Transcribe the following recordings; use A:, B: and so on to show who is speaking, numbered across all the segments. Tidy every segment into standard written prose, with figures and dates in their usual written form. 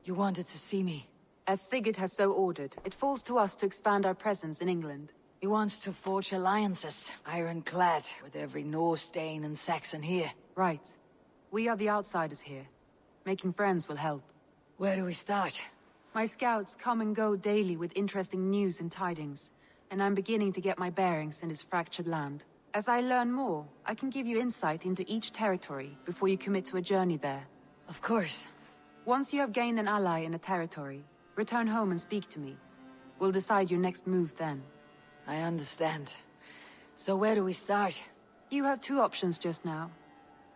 A: You wanted to see me?
B: As Sigurd has so ordered, it falls to us to expand our presence in England.
A: He wants to forge alliances, ironclad, with every Norse, Dane, and Saxon here.
B: Right. We are the outsiders here. Making friends will help.
A: Where do we start?
B: My scouts come and go daily with interesting news and tidings, and I'm beginning to get my bearings in this fractured land. As I learn more, I can give you insight into each territory before you commit to a journey there.
A: Of course.
B: Once you have gained an ally in a territory, return home and speak to me. We'll decide your next move then.
A: I understand. So where do we start?
B: You have two options just now.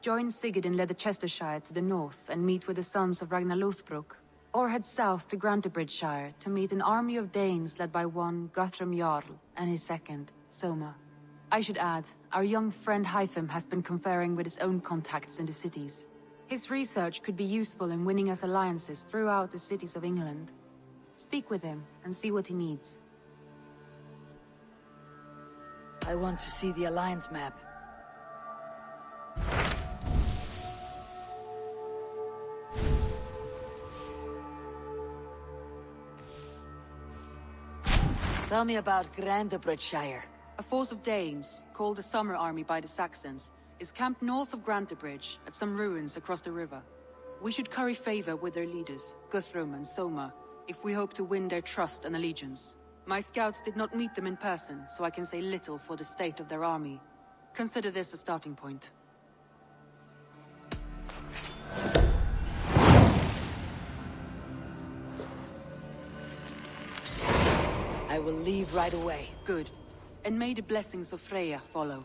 B: Join Sigurd in Leicestershire to the north and meet with the sons of Ragnar Lothbrok, or head south to Grantebridgeshire to meet an army of Danes led by one Guthrum Jarl and his second, Soma. I should add, our young friend Hytham has been conferring with his own contacts in the cities. His research could be useful in winning us alliances throughout the cities of England. Speak with him and see what he needs.
A: I want to see the alliance map. Tell me about Grantebridgeshire.
B: A force of Danes, called the Summer Army by the Saxons, is camped north of Grantebridge at some ruins across the river. We should curry favor with their leaders, Guthrum and Soma, if we hope to win their trust and allegiance. My scouts did not meet them in person, so I can say little for the state of their army. Consider this a starting point.
A: I will leave right away.
B: Good. And may the blessings of Freya follow.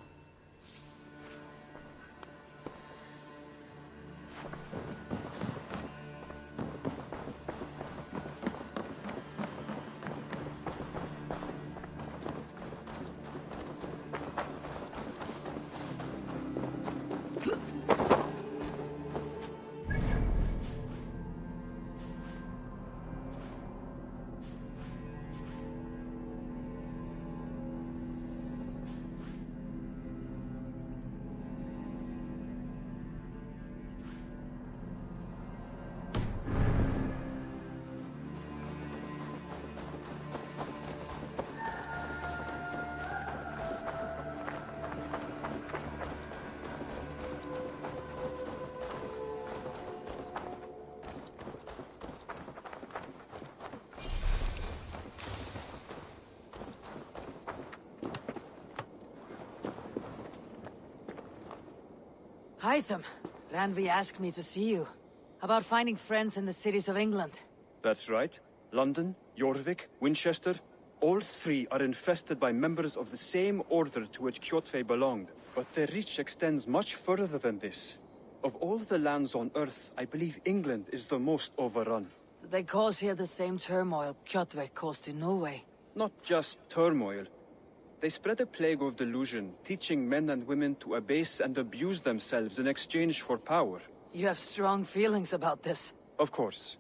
A: Hytham, Randvi asked me to see you. About finding friends in the cities of England.
C: That's right. London, Jorvik, Winchester, all three are infested by members of the same order to which Kjotve belonged. But their reach extends much further than this. Of all the lands on Earth, I believe England is the most overrun.
A: Do they cause here the same turmoil Kjotve caused in Norway?
C: Not just turmoil. They spread a plague of delusion, teaching men and women to abase and abuse themselves in exchange for power.
A: You have strong feelings about this.
C: Of course.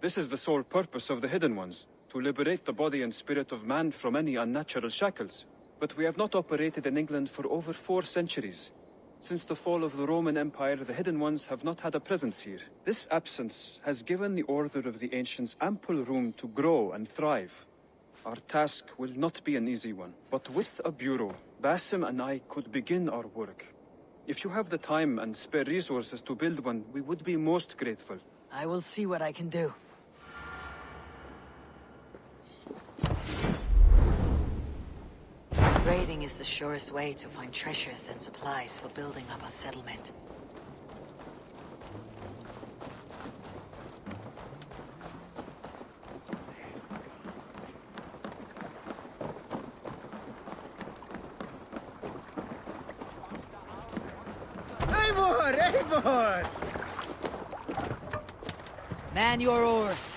C: This is the sole purpose of the Hidden Ones, to liberate the body and spirit of man from any unnatural shackles. But we have not operated in England for over 4 centuries. Since the fall of the Roman Empire, the Hidden Ones have not had a presence here. This absence has given the Order of the Ancients ample room to grow and thrive. Our task will not be an easy one, but with a bureau, Basim and I could begin our work. If you have the time and spare resources to build one, we would be most grateful.
A: I will see what I can do. Raiding is the surest way to find treasures and supplies for building up a settlement.
D: Eivor!
A: Man your oars!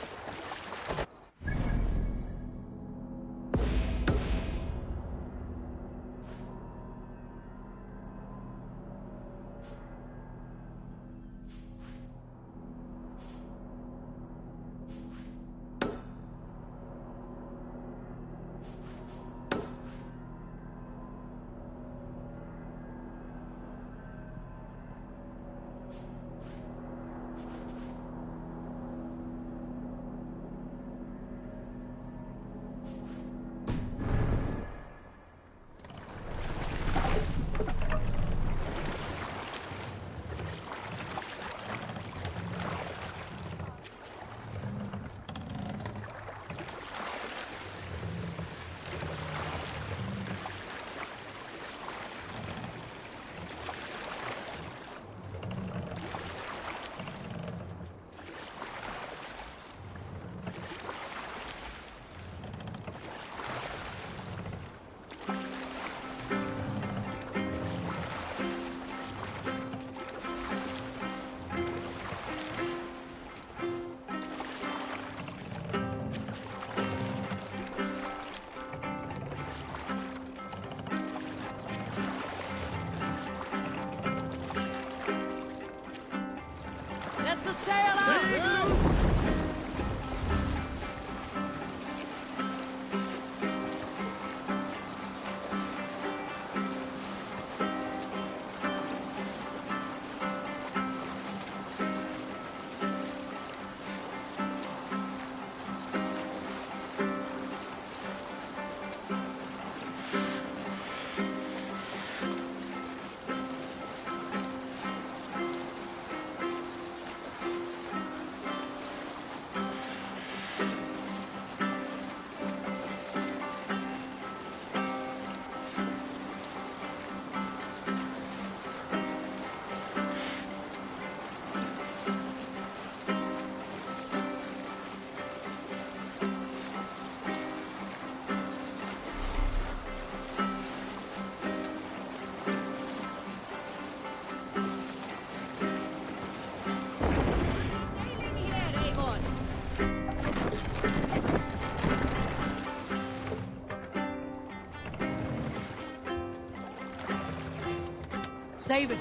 A: the sail out! Save it.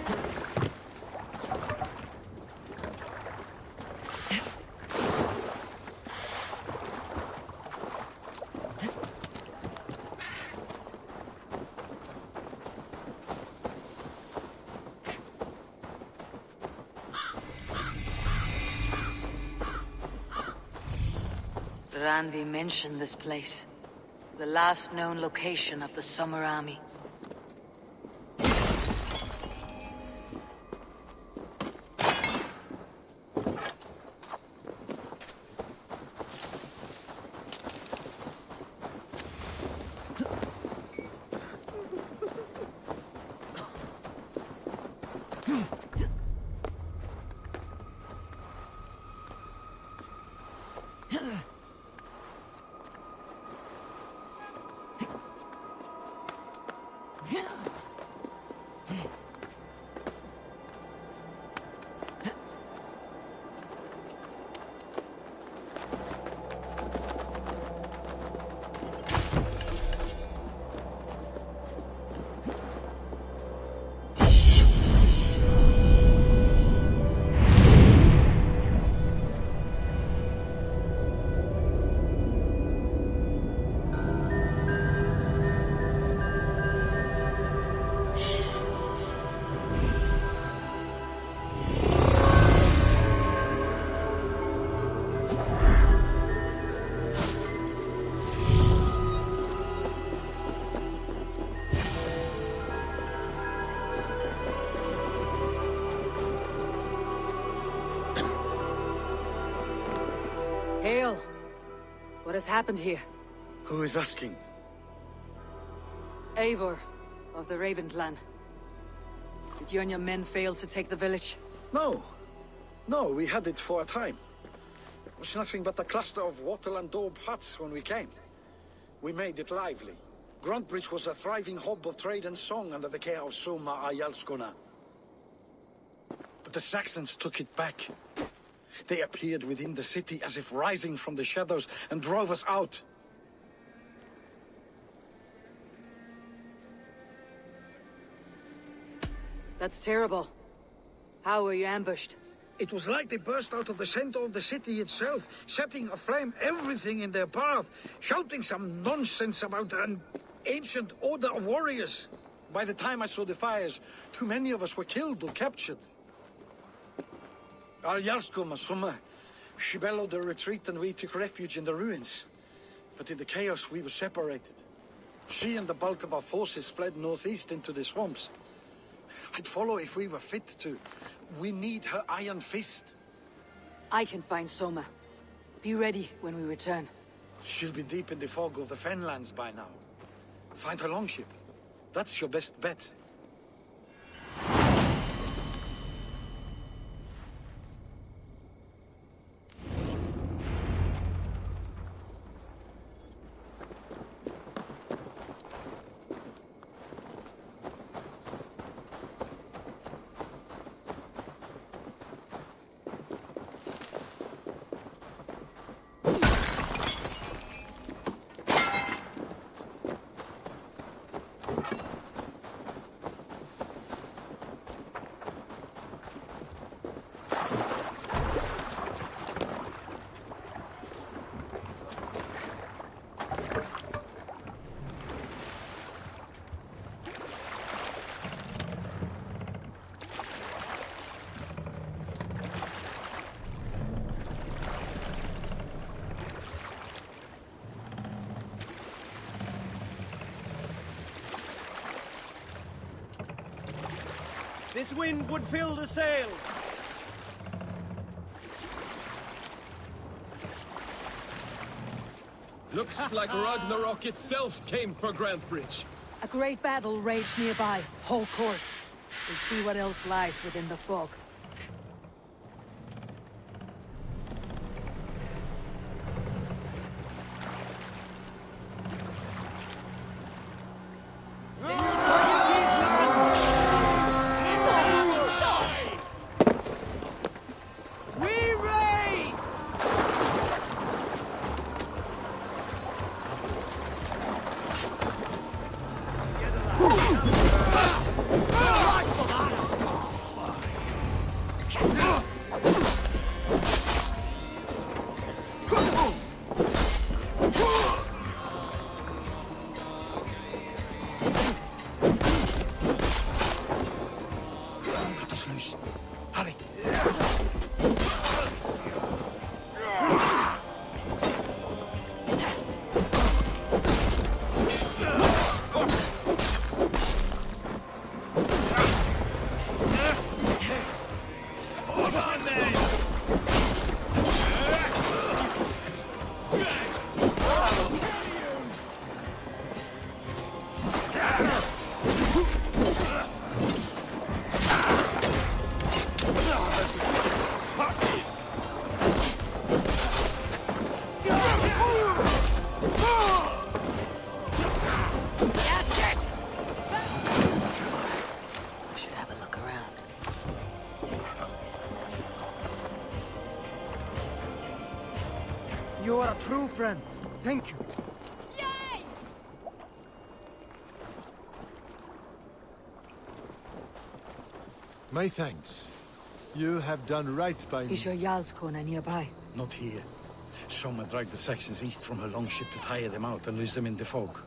A: Randvi mentioned this place. The last known location of the Summer Army. Hail! What has happened here?
D: Who is asking?
A: Eivor, of the Raven clan. Did you and your men fail to take the village?
D: No. No, we had it for a time. It was nothing but a cluster of wattle and daub huts when we came. We made it lively. Gruntbridge was a thriving hub of trade and song under the care of Soma Ayalskona. But the Saxons took it back. They appeared within the city as if rising from the shadows and drove us out.
A: That's terrible. How were you ambushed?
D: It was like they burst out of the center of the city itself, setting aflame everything in their path, shouting some nonsense about an ancient order of warriors. By the time I saw the fires, too many of us were killed or captured. Our Yarsko Masuma, she bellowed a retreat and we took refuge in the ruins. But in the chaos we were separated. She and the bulk of our forces fled northeast into the swamps. I'd follow if we were fit to. We need her iron fist.
A: I can find Soma. Be ready when we return.
D: She'll be deep in the fog of the Fenlands by now. Find her longship. That's your best bet.
E: This wind would fill the sail!
F: Looks like Ragnarok itself came for Grantebridge.
A: A great battle raged nearby. Hold course. We'll see what else lies within the fog.
E: You are a true friend. Thank you.
A: Yay!
G: My thanks. You have done right by me.
A: Is your Jarlskona nearby?
D: Not here. Soma dragged the Saxons east from her longship to tire them out and lose them in the fog.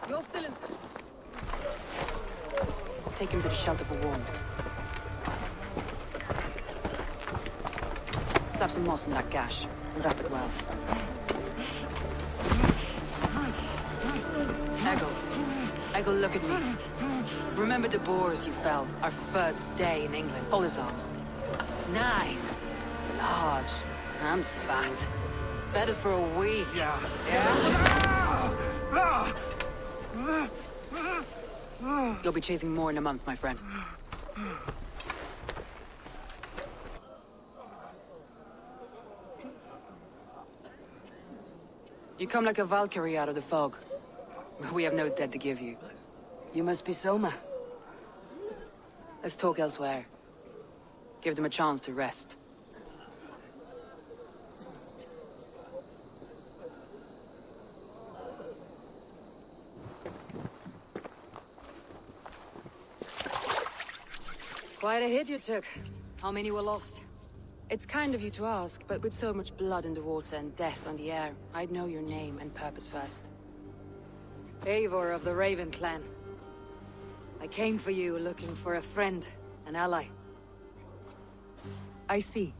A: You're still in...
B: Take him to the shelter for warmth. Slap some moss in that gash, and wrap it well. Eggle, look at me. Remember the boars you fell, our first day in England? Hold his arms. 9. Large. And fat. Fed us for a week. Yeah? You'll be chasing more in a month, my friend. You come like a Valkyrie out of the fog. We have no debt to give you. You must be Soma. Let's talk elsewhere. Give them a chance to rest.
A: Quite a hit you took. How many were lost?
B: It's kind of you to ask, but with so much blood in the water and death on the air, I'd know your name and purpose first.
A: Eivor of the Raven clan. I came for you looking for a friend, an ally.
B: I see.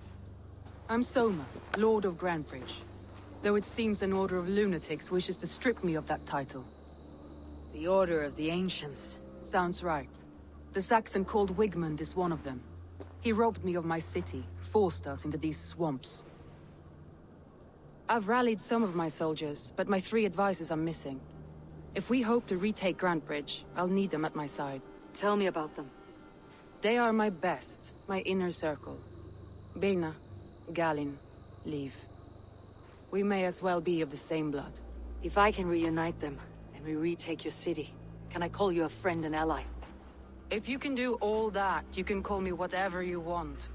B: I'm Soma, Lord of Grantebridge. Though it seems an order of lunatics wishes to strip me of that title.
A: The Order of the Ancients.
B: Sounds right. The Saxon called Wigmund is one of them. He robbed me of my city, forced us into these swamps. I've rallied some of my soldiers, but my 3 advisors are missing. If we hope to retake Grantebridge, I'll need them at my side.
A: Tell me about them.
B: They are my best, my inner circle. Birna, Galin, leave. We may as well be of the same blood.
A: If I can reunite them, and we retake your city, can I call you a friend and ally?
B: If you can do all that, you can call me whatever you want.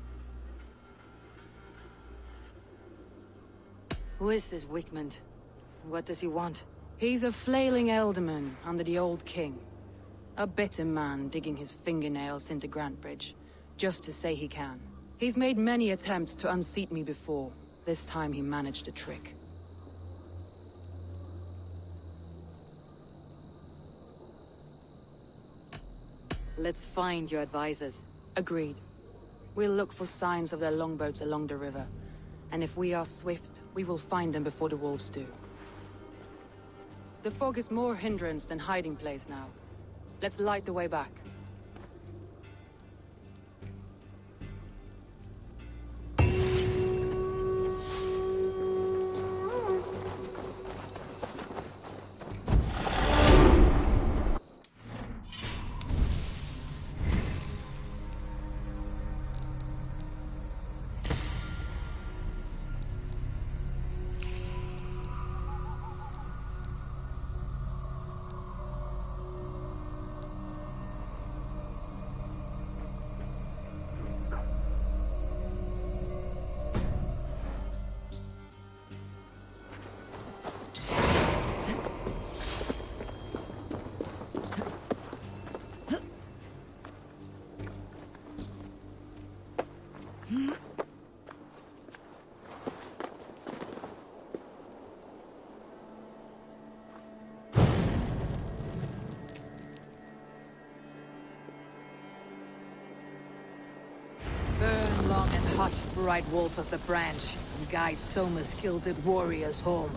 A: Who is this Wickmund? What does he want?
B: He's a flailing elderman under the old king. A bitter man digging his fingernails into Grantebridge, just to say he can. He's made many attempts to unseat me before. This time he managed a trick.
A: Let's find your advisors.
B: Agreed. We'll look for signs of their longboats along the river. And if we are swift, we will find them before the wolves do. The fog is more hindrance than hiding place now. Let's light the way back.
A: Burn long and hot, bright wolf of the branch, and guide Soma's gilded warriors home.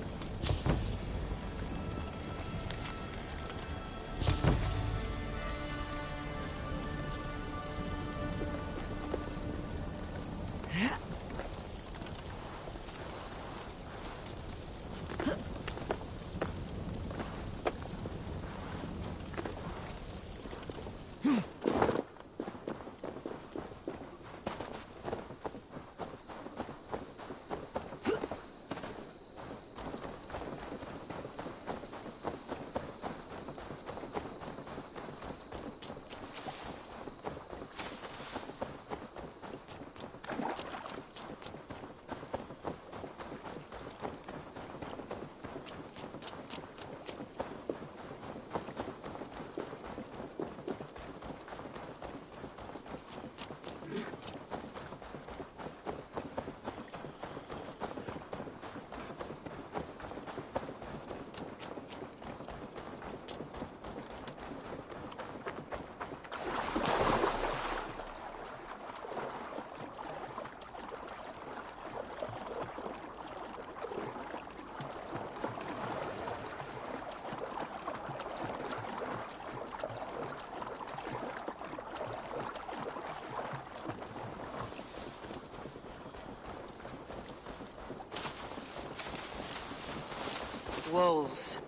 A: Wolves.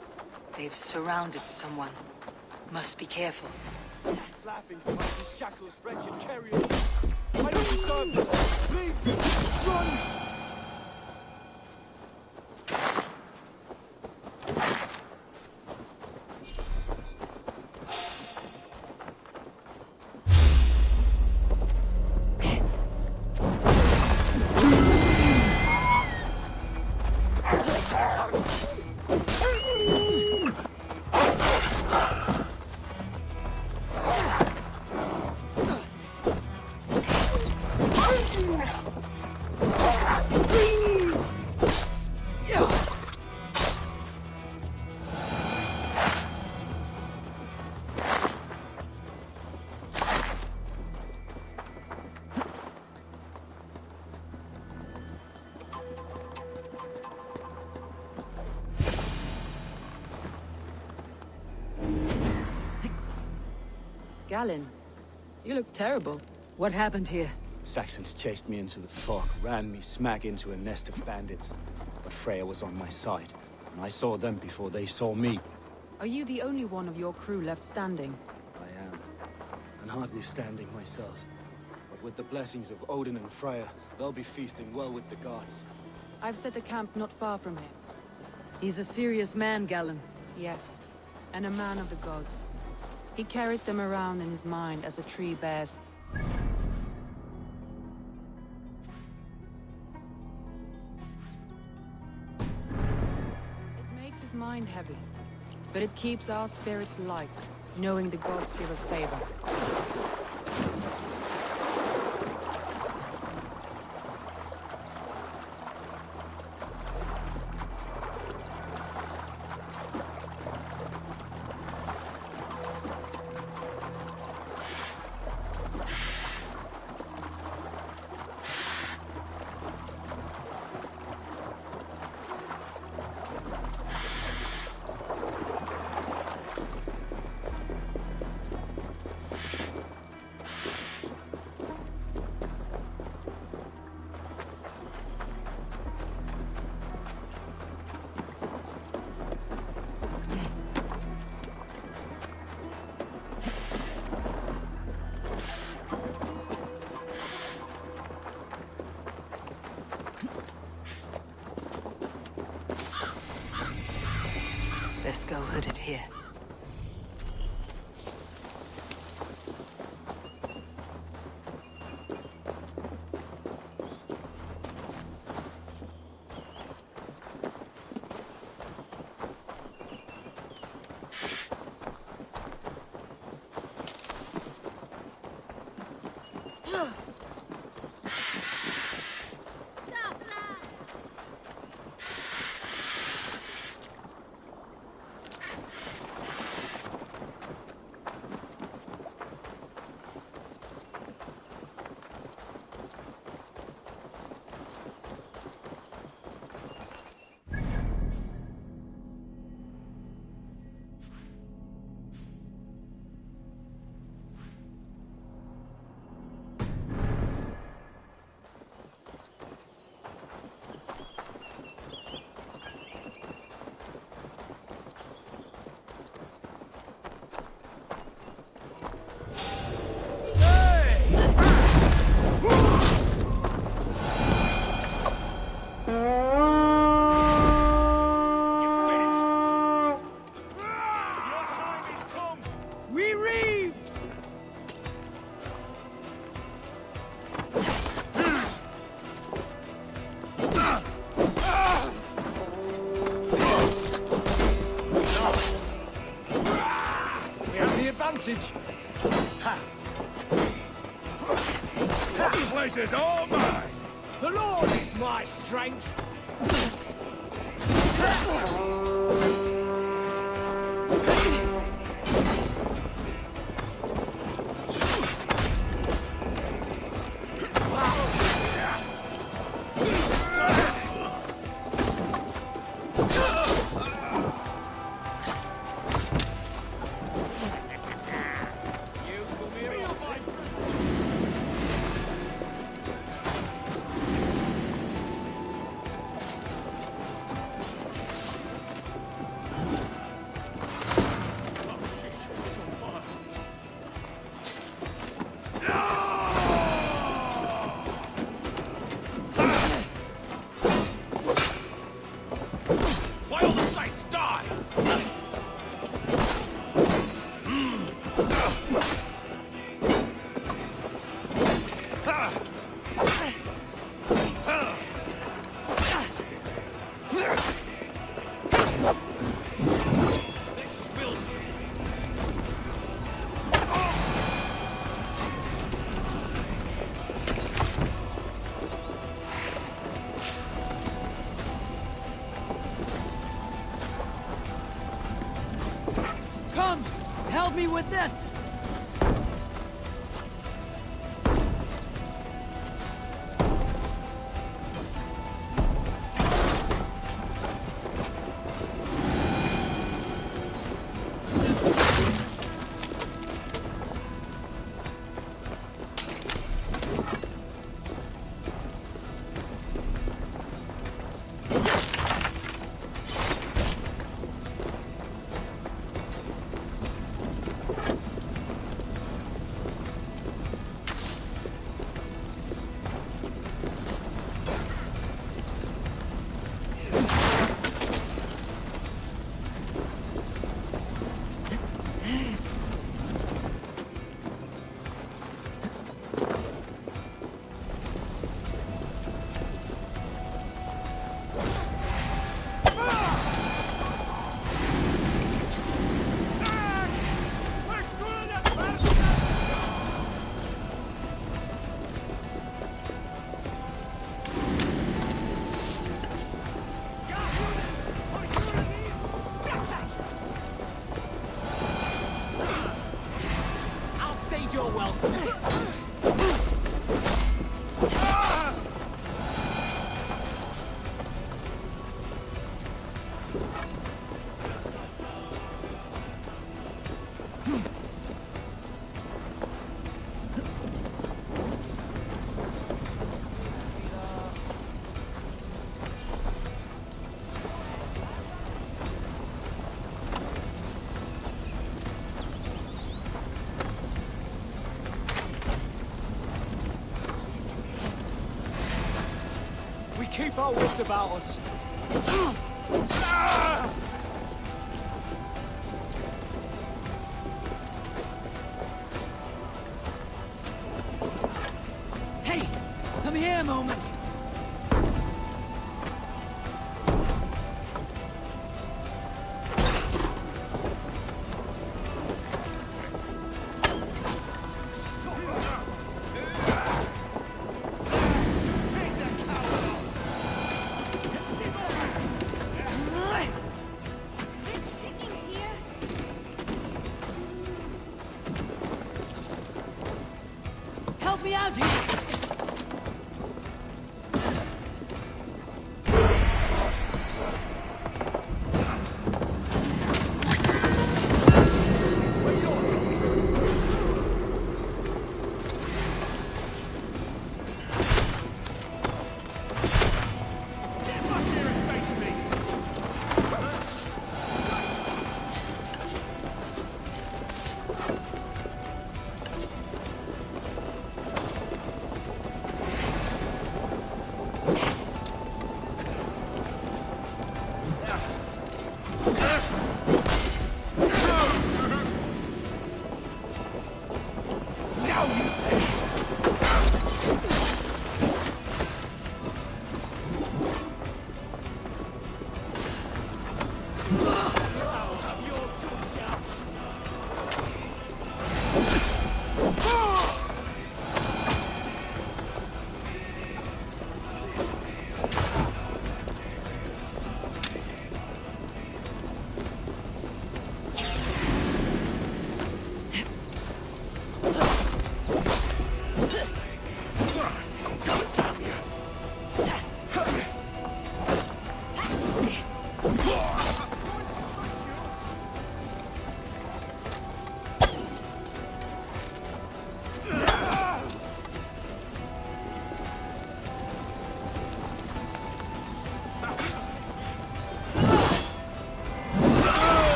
A: They've surrounded someone. Must be careful.
E: Laughing to these shackles, wretched carriers. Why don't you stop this? Leave! Run!
B: Galin, you look terrible.
A: What happened here?
H: Saxons chased me into the fog, ran me smack into a nest of bandits. But Freya was on my side, and I saw them before they saw me.
B: Are you the only one of your crew left standing?
H: I am. And hardly standing myself. With the blessings of Odin and Freya, they'll be feasting well with the gods.
B: I've set a camp not far from here.
A: He's a serious man, Galen.
B: Yes, and a man of the gods. He carries them around in his mind as a tree bears. It makes his mind heavy, but it keeps our spirits light, knowing the gods give us favor.
A: Best go hooded here.
E: Ha! This place is all mine! The Lord is my strength!
A: Help me with this!
E: keep our wits about us.
I: Hey, come here a moment. Help me out here!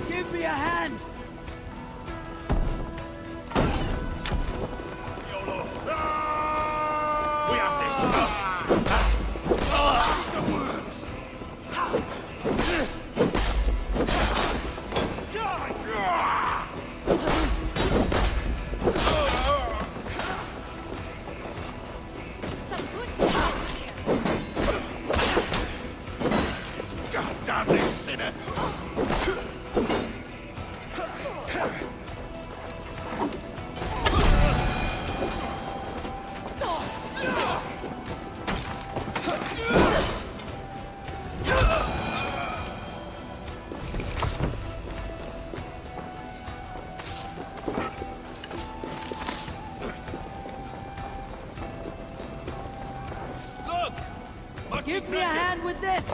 I: Give me a hand!
F: We have this. The worms.
J: Some good times here.
F: God damn this sinner. Look!
I: Give me a hand with this!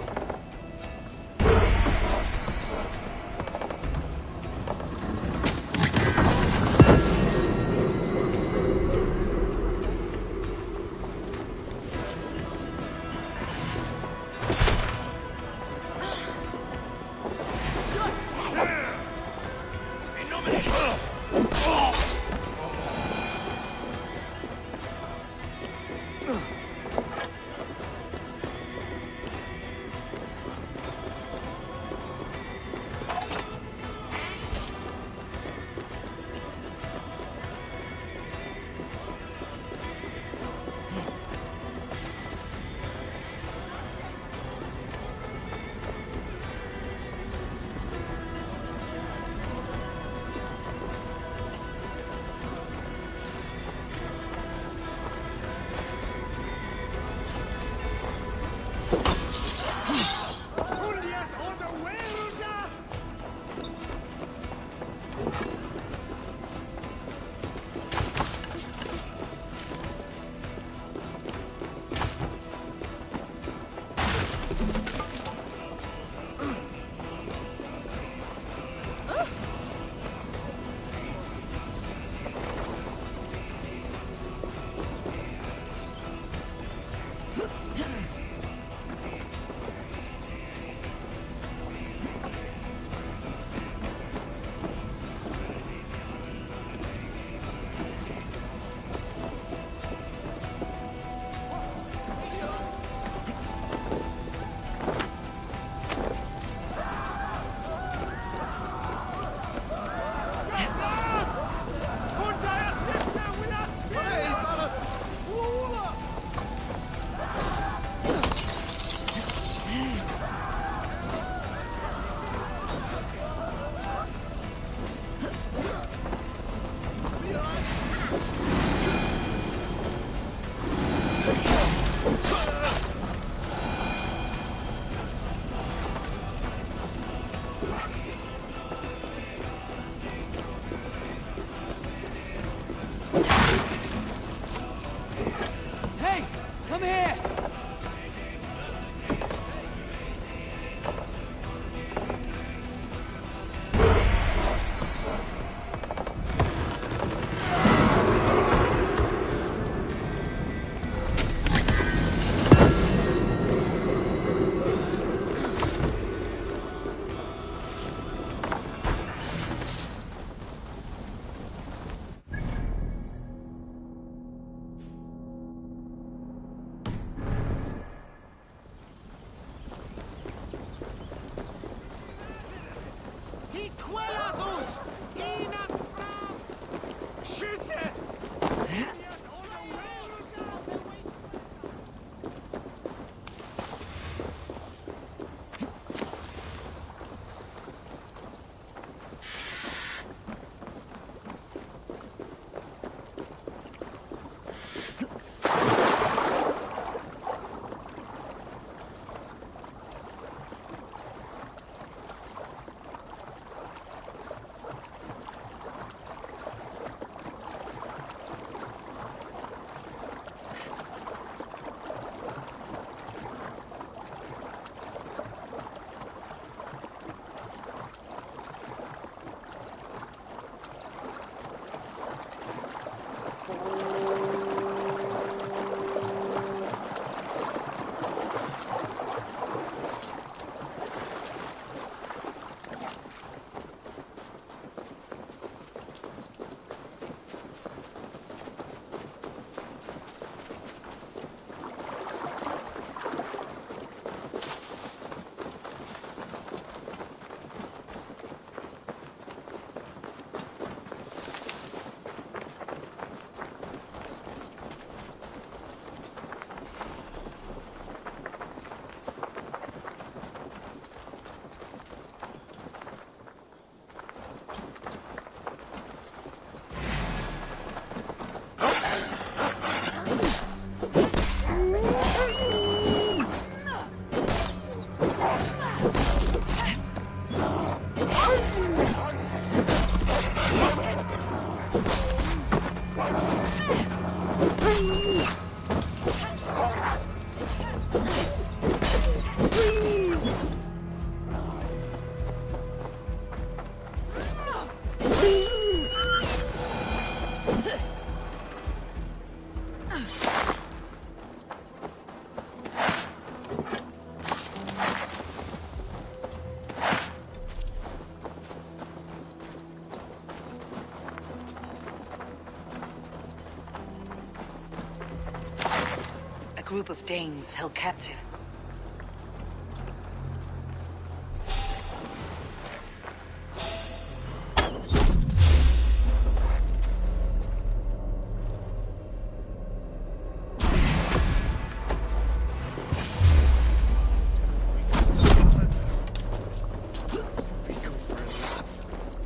B: A group of Danes held captive.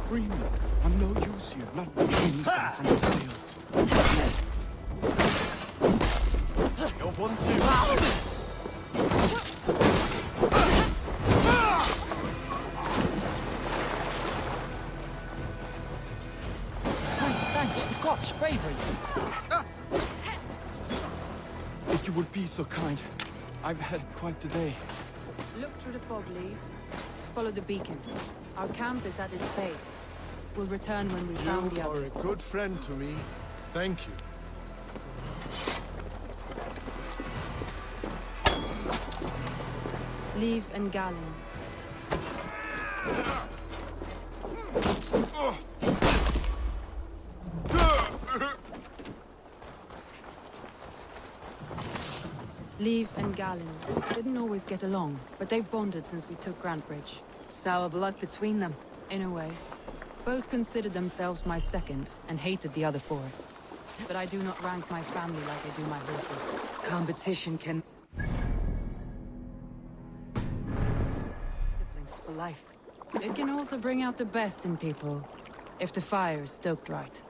E: Freeman, I'm no use here, not anything from the sails. You're one too.
I: Thanks, the gods favor you.
E: If you would be so kind. I've had quite the day.
B: Look through the fog, Lee. Follow the beacon. Our camp is at its base. We'll return when we found the
G: You are a
B: others.
G: good friend to me. Thank you.
B: Leave and Galen. Leave and Galen didn't always get along, but they've bonded since we took Grantebridge. Sour blood between them, in a way. Both considered themselves my second, and hated the other for it. But I do not rank my family like I do my horses. Competition can... Siblings for life. It can also bring out the best in people, if the fire is stoked right.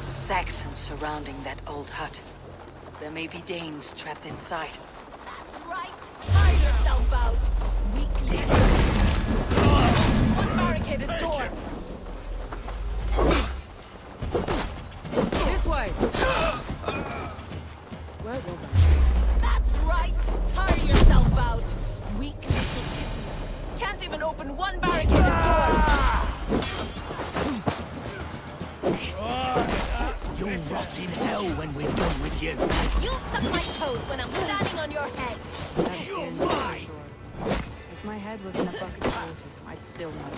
B: Saxons surrounding that old hut. There may be Danes trapped inside.
J: That's right. Tire yourself out. Weakling. One barricaded door.
B: This way! Where was I?
J: That's right. Tire yourself out. Weak little kittens. Can't even open one barricaded door.
I: You'll rot in hell when we're done with you.
J: You'll suck my toes when I'm standing on your head.
B: You're mine! If my head was in a bucket of water, I'd still know.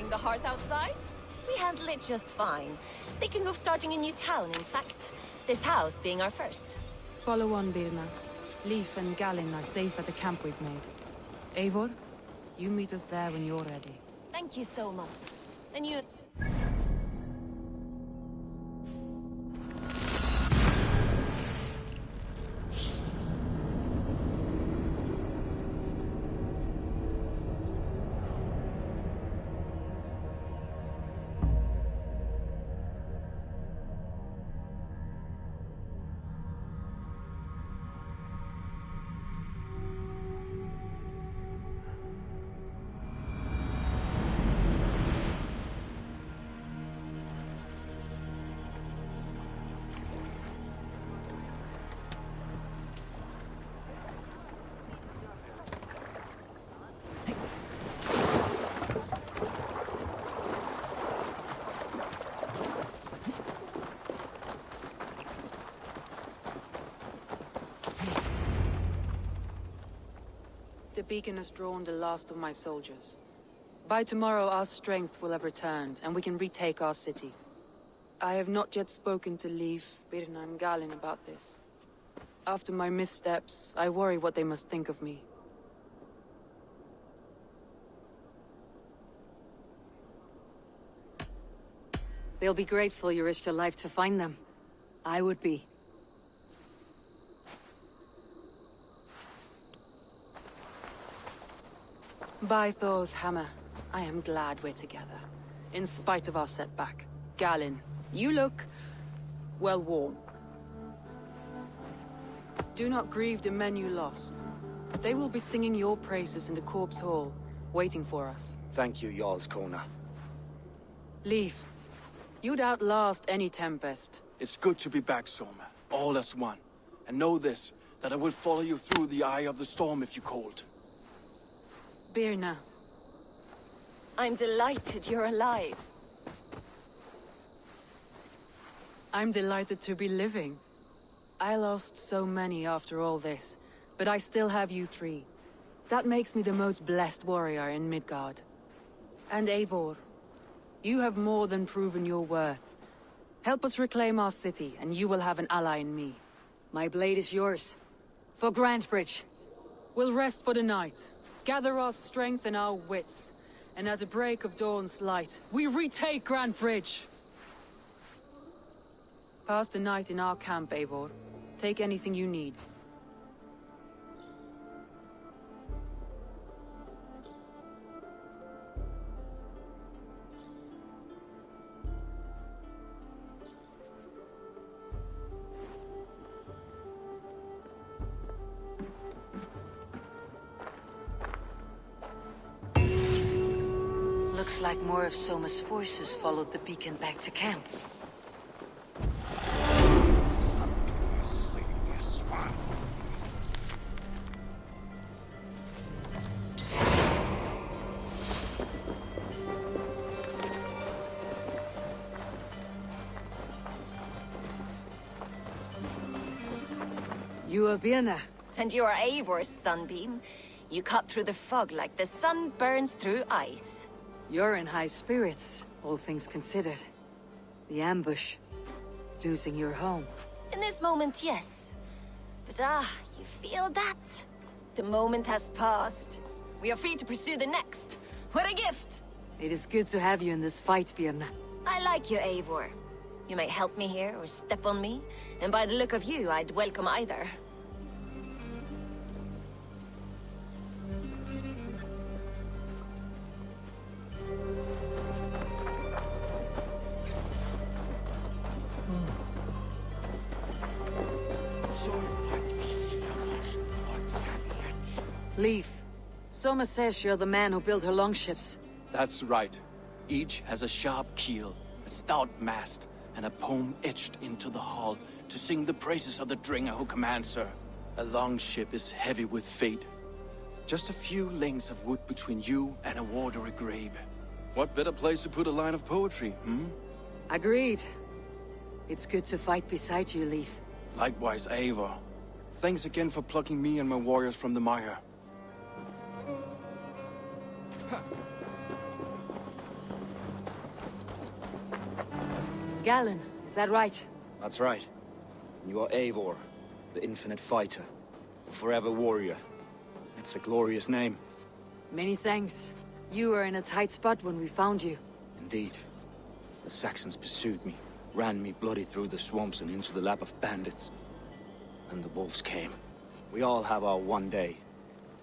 J: The hearth outside? We handle it just fine. Thinking of starting a new town, in fact. This house being our first.
B: Follow on, Birna. Leif and Galen are safe at the camp we've made. Eivor, you meet us there when you're ready.
J: Thank you so much. And you...
B: The beacon has drawn the last of my soldiers. By tomorrow our strength will have returned, and we can retake our city. I have not yet spoken to Leif, Birna and Galen about this. After my missteps, I worry what they must think of me.
A: They'll be grateful you risked your life to find them. I would be.
B: By Thor's hammer, I am glad we're together. In spite of our setback. Galen, you look... well worn. Do not grieve the men you lost. They will be singing your praises in the Corpse Hall, waiting for us.
H: Thank you, Jarl's Kona.
B: Leif, you'd outlast any tempest.
K: It's good to be back, Soma. All as one. And know this, that I will follow you through the eye of the storm if you called.
B: Birna.
J: I'm delighted you're alive.
B: I'm delighted to be living. I lost so many after all this, but I still have you three. That makes me the most blessed warrior in Midgard. And Eivor, you have more than proven your worth. Help us reclaim our city, and you will have an ally in me.
A: My blade is yours. For Grantebridge.
B: We'll rest for the night. Gather our strength and our wits. And at the break of dawn's light, we retake Grantebridge! Pass the night in our camp, Eivor. Take anything you need.
A: Looks like more of Soma's forces followed the beacon back to camp. You are Birna.
J: And you are Eivor's sunbeam. You cut through the fog like the sun burns through ice.
A: You're in high spirits, all things considered. The ambush. Losing your home.
J: In this moment, yes. But you feel that? The moment has passed. We are free to pursue the next. What a gift!
A: It is good to have you in this fight, Birna.
J: I like you, Eivor. You may help me here or step on me, and by the look of you, I'd welcome either.
A: Leaf. Soma says you're the man who built her longships.
K: That's right. Each has a sharp keel, a stout mast, and a poem etched into the hull to sing the praises of the Dringer who commands her. A longship is heavy with fate. Just a few lengths of wood between you and a watery grave. What better place to put a line of poetry, hmm?
A: Agreed. It's good to fight beside you, Leaf.
K: Likewise, Eivor. Thanks again for plucking me and my warriors from the mire.
A: Galen, is that right?
H: That's right. You are Eivor, the infinite fighter, the forever warrior. It's a glorious name.
A: Many thanks. You were in a tight spot when we found you.
H: Indeed. The Saxons pursued me, ran me bloody through the swamps and into the lap of bandits. And the wolves came. We all have our one day.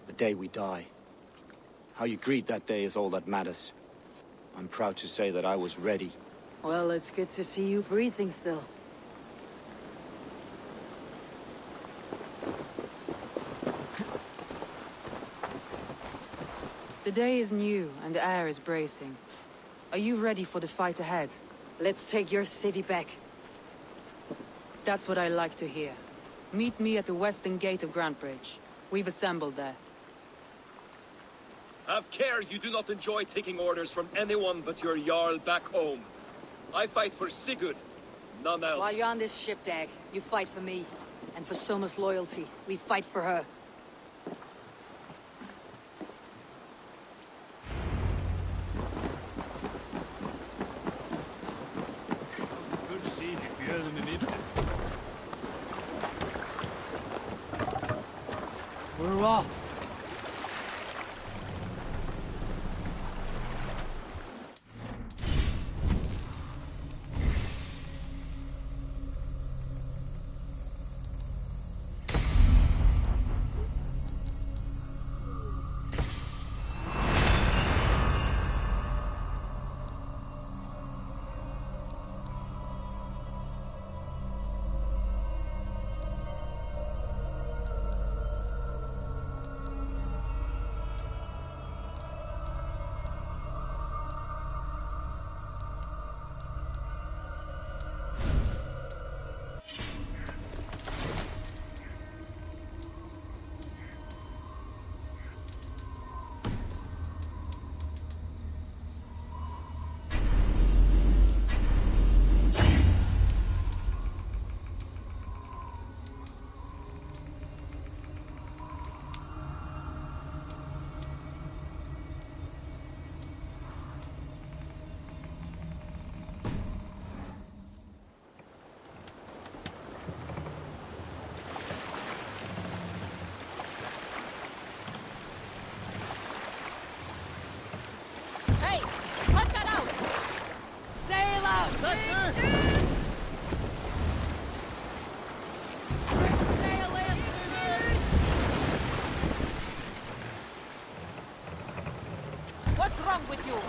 H: The day we die. How you greet that day is all that matters. I'm proud to say that I was ready.
A: Well, it's good to see you breathing still.
B: The day is new, and the air is bracing. Are you ready for the fight ahead?
A: Let's take your city back.
B: That's what I like to hear. Meet me at the western gate of Grantebridge. We've assembled there.
F: Have care you do not enjoy taking orders from anyone but your Jarl back home. I fight for Sigurd, none else.
A: While you're on this ship, Dag, you fight for me. And for Soma's loyalty, we fight for her. We're off.
B: What's wrong with you?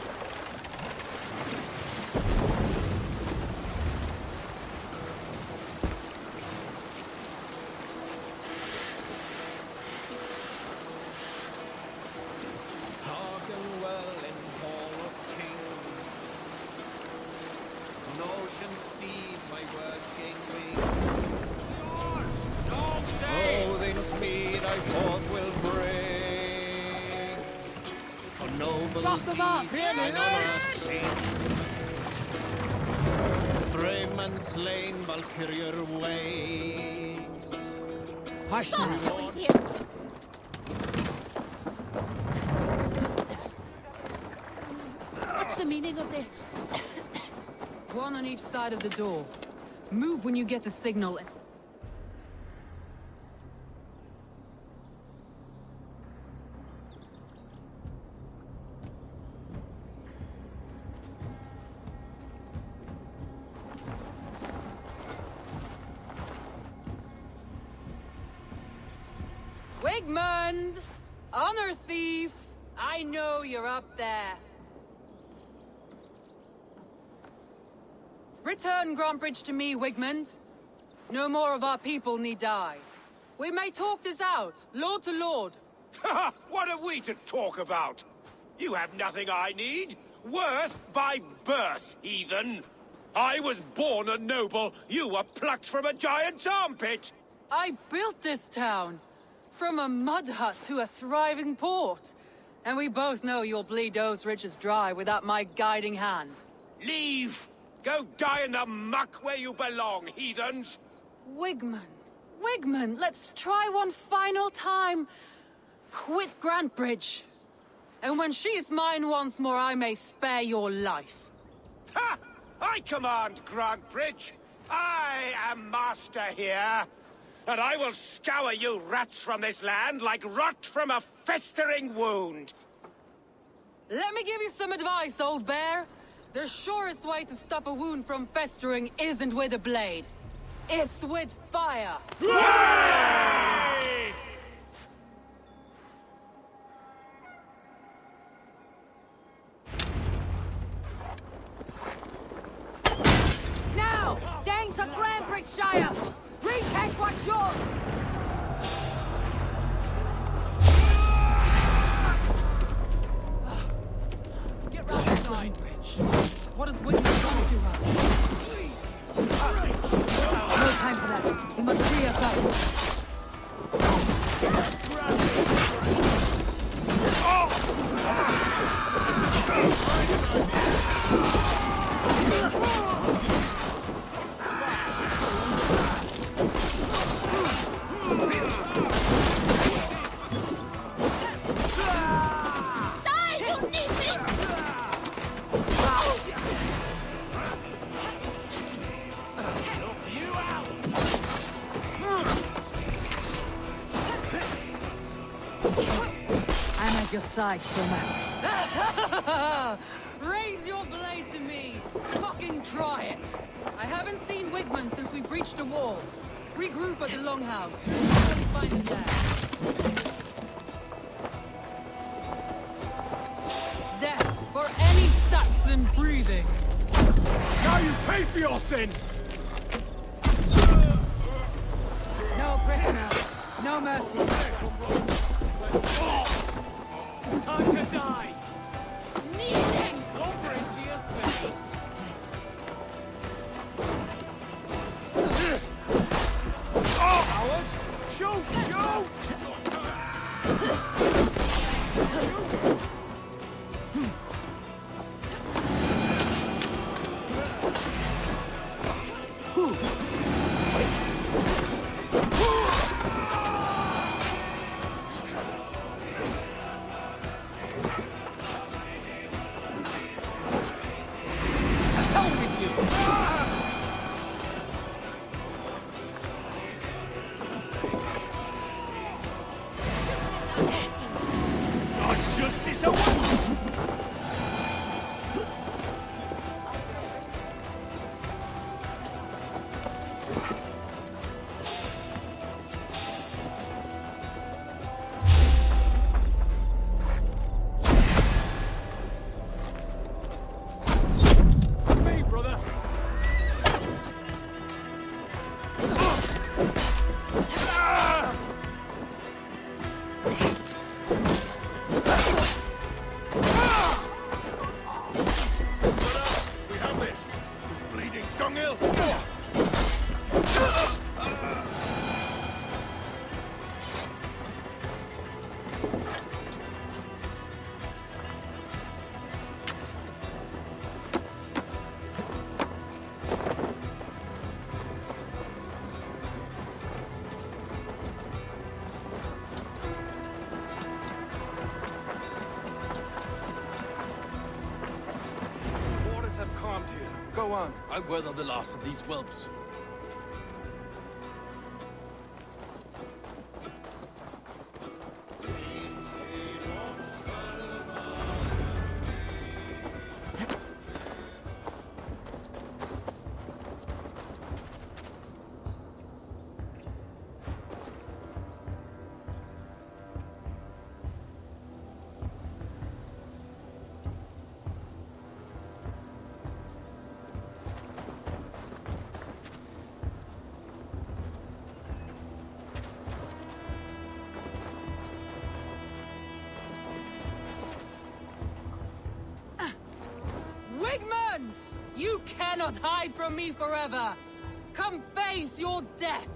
E: Hearken well in Hall of Kings. On ocean speed my words gain wing. Oh, things meet I forth will bring. For noble deeds mine honor sing. Brave man slain, Valkyrier waits.
B: Hush now.
J: What's the meaning of this?
B: One on each side of the door. Move when you get the signal. Wigmund! Honor thief! I know you're up there. Return Grantebridge to me, Wigmund. No more of our people need die. We may talk this out, lord to lord,
E: Ha! What are we to talk about? You have nothing I need. Worth by birth, heathen. I was born a noble. You were plucked from a giant's armpit.
B: I built this town. From a mud hut to a thriving port. And we both know you'll bleed those riches dry without my guiding hand.
E: Leave! Go die in the muck where you belong, heathens!
B: Wigmund, Wigmund, let's try one final time. Quit Grantbridge. And when she is mine once more, I may spare your life.
E: Ha! I command Grantbridge. I am master here. And I will scour you rats from this land like rot from a festering wound.
B: Let me give you some advice, old bear. The surest way to stop a wound from festering isn't with a blade. It's with fire.
E: Hooray!
A: Now! Gangs of Grantbridgeshire! Retake what's yours!
B: Get round the side, Bridge. What has Wigmund done to her?
A: No time for that. We must free her first. I'm at your side, Soma.
B: Raise your blade to me! Fucking try it! I haven't seen Wigmund since we breached the walls. Regroup at the Longhouse. We'll surely find him there. Death for any Saxon breathing!
E: Now you pay for your sins!
A: No prisoner. No mercy.
E: Time to die!
J: Kneeling!
E: Over into your fate! Oh, Howard! Shoot! Shoot! Justice away! Me, brother! We have this! Bleeding dunghill!
C: Waters have calmed here. Go on.
K: I'll weather the last of these whelps.
B: hide from me forever! Come face your death!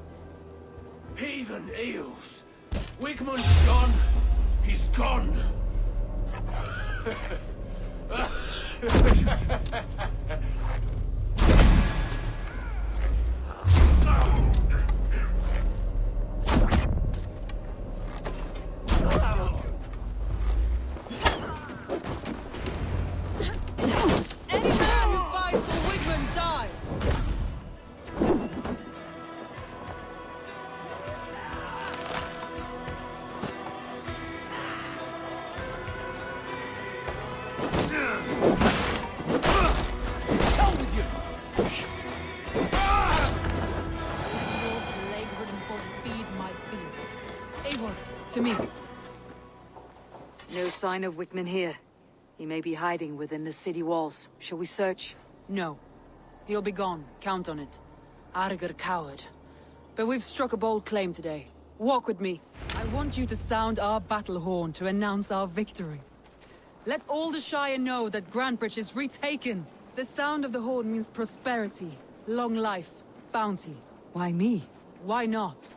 I: Heathen eels! Wigmund's gone! He's gone!
B: Any man who fights for Wigmund dies!
I: Hell with you!
B: Your plague-ridden body feed my fears. Eivor, to me.
A: No sign of Wickman here. He may be hiding within the city walls. Shall we search?
B: No. He'll be gone. Count on it. Arger coward. But we've struck a bold claim today. Walk with me. I want you to sound our battle horn to announce our victory. Let all the Shire know that Grantebridge is retaken. The sound of the horn means prosperity, long life, bounty.
A: Why me?
B: Why not?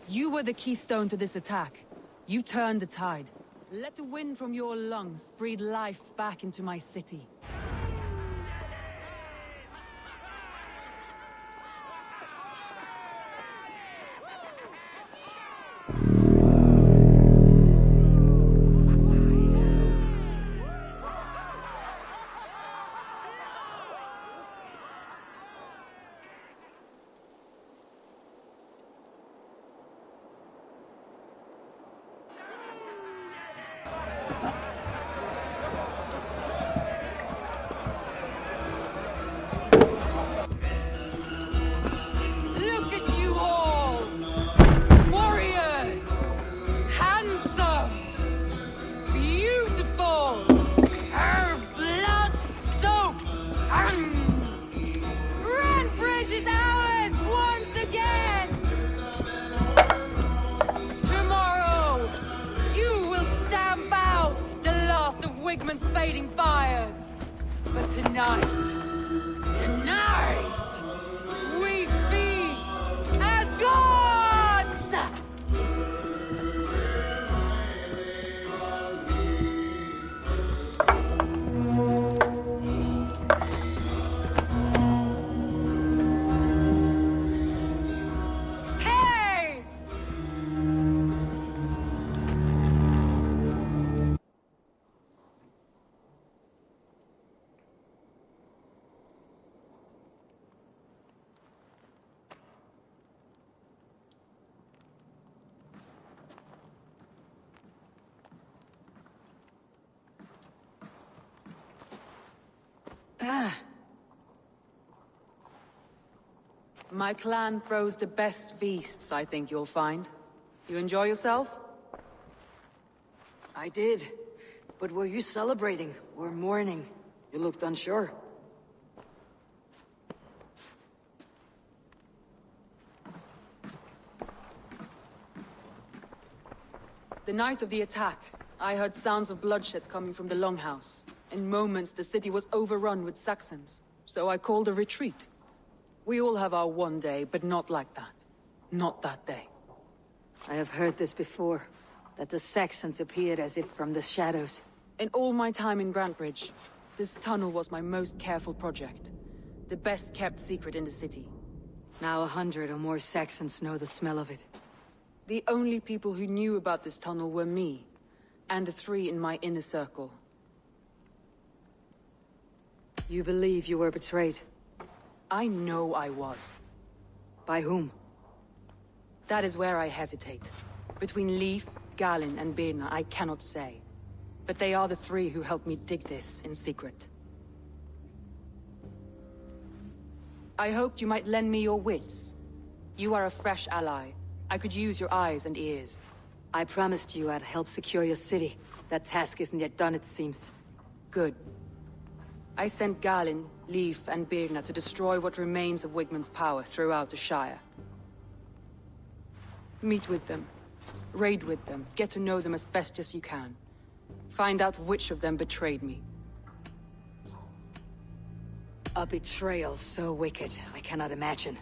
B: You were the keystone to this attack. You turned the tide. Let the wind from your lungs breathe life back into my city. Look at you all! Warriors! Handsome! Beautiful! Blood-soaked! Grantebridge is ours once again! Tomorrow, you will stamp out the last of Wigmund's fading fires. But tonight, we feast as gods! Hey! My clan throws the best feasts, I think you'll find. You enjoy yourself?
A: I did. But were you celebrating or mourning? You looked unsure.
B: The night of the attack, I heard sounds of bloodshed coming from the Longhouse. In moments, the city was overrun with Saxons, so I called a retreat. We all have our one day, but not like that. Not that day.
A: I have heard this before, that the Saxons appeared as if from the shadows.
B: In all my time in Grantebridge, this tunnel was my most careful project. The best kept secret in the city.
A: Now 100 or more Saxons know the smell of it.
B: The only people who knew about this tunnel were me, and the 3 in my inner circle.
A: You believe you were betrayed?
B: I know I was.
A: By whom?
B: That is where I hesitate. Between Leif, Galin, and Birna, I cannot say. But they are the 3 who helped me dig this in secret. I hoped you might lend me your wits. You are a fresh ally. I could use your eyes and ears.
A: I promised you I'd help secure your city. That task isn't yet done, it seems.
B: Good. I sent Galin, Leif, and Birna to destroy what remains of Wigmund's power throughout the Shire. Meet with them. Raid with them. Get to know them as best as you can. Find out which of them betrayed me.
A: A betrayal so wicked, I cannot imagine.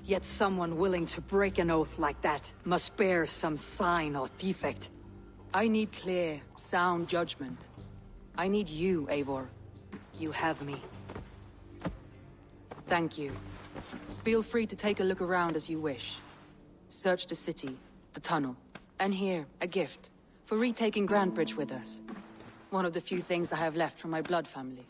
A: Yet someone willing to break an oath like that must bear some sign or defect.
B: I need clear, sound judgment. I need you, Eivor.
A: You have me.
B: Thank you. Feel free to take a look around as you wish. Search the city, the tunnel, and here, a gift, for retaking Grantebridge with us. One of the few things I have left from my blood family.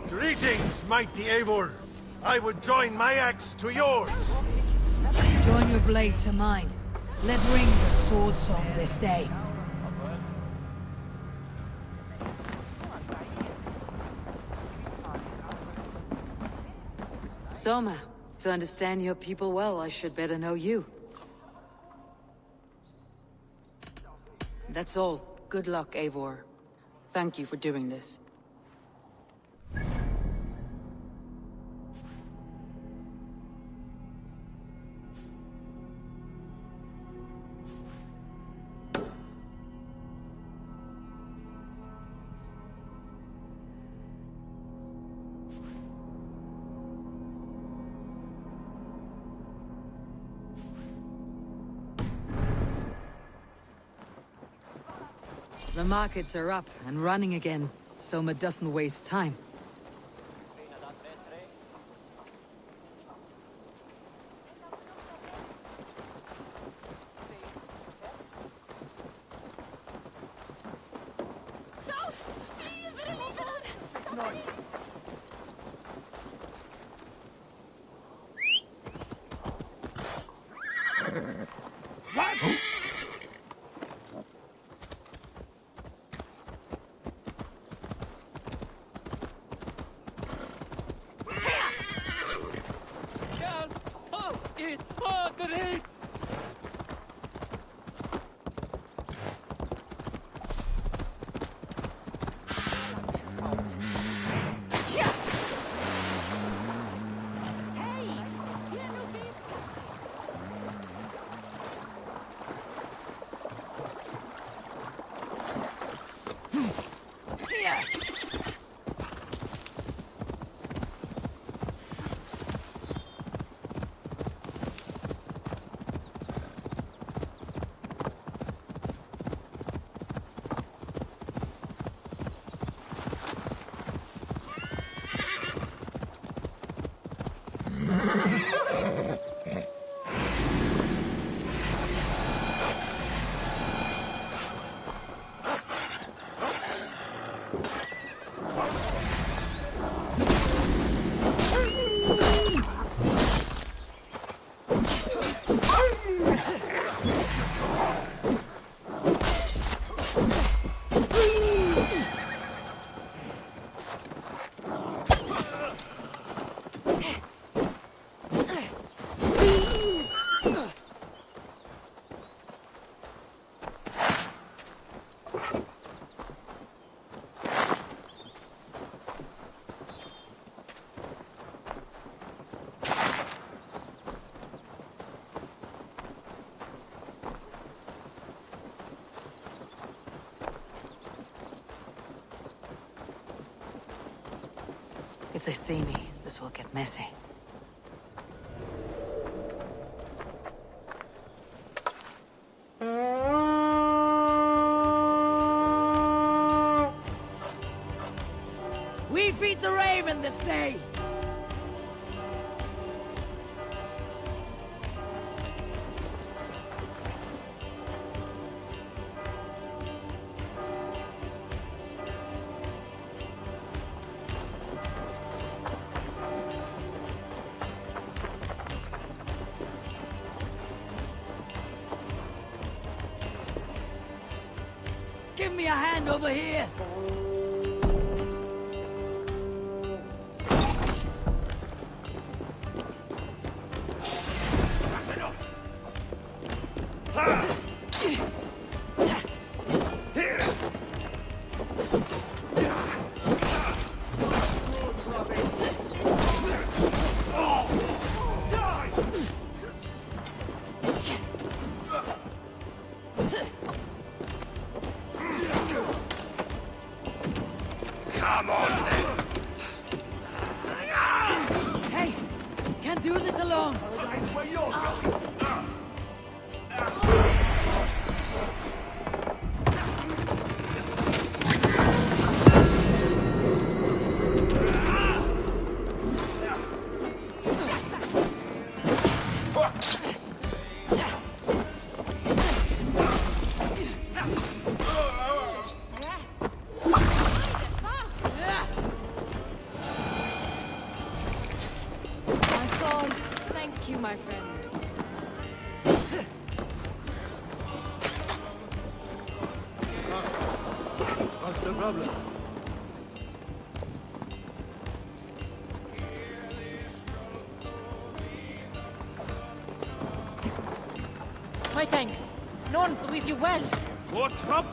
G: Greetings, mighty Eivor. I would join my axe to yours.
L: Join your blade to mine. Let ring the sword song this day.
A: Soma, to understand your people well, I should better know you.
B: That's all. Good luck, Eivor. Thank you for doing this.
A: The markets are up and running again. Soma doesn't waste time. If they see me, this will get messy.
L: We feed the raven this day! me a hand over here!
I: Come on, then!
L: Hey! Can't do this alone!
I: That's where you're going!
J: Thank you, my friend.
G: What's the problem?
J: My thanks. None to leave you well.
I: More trouble!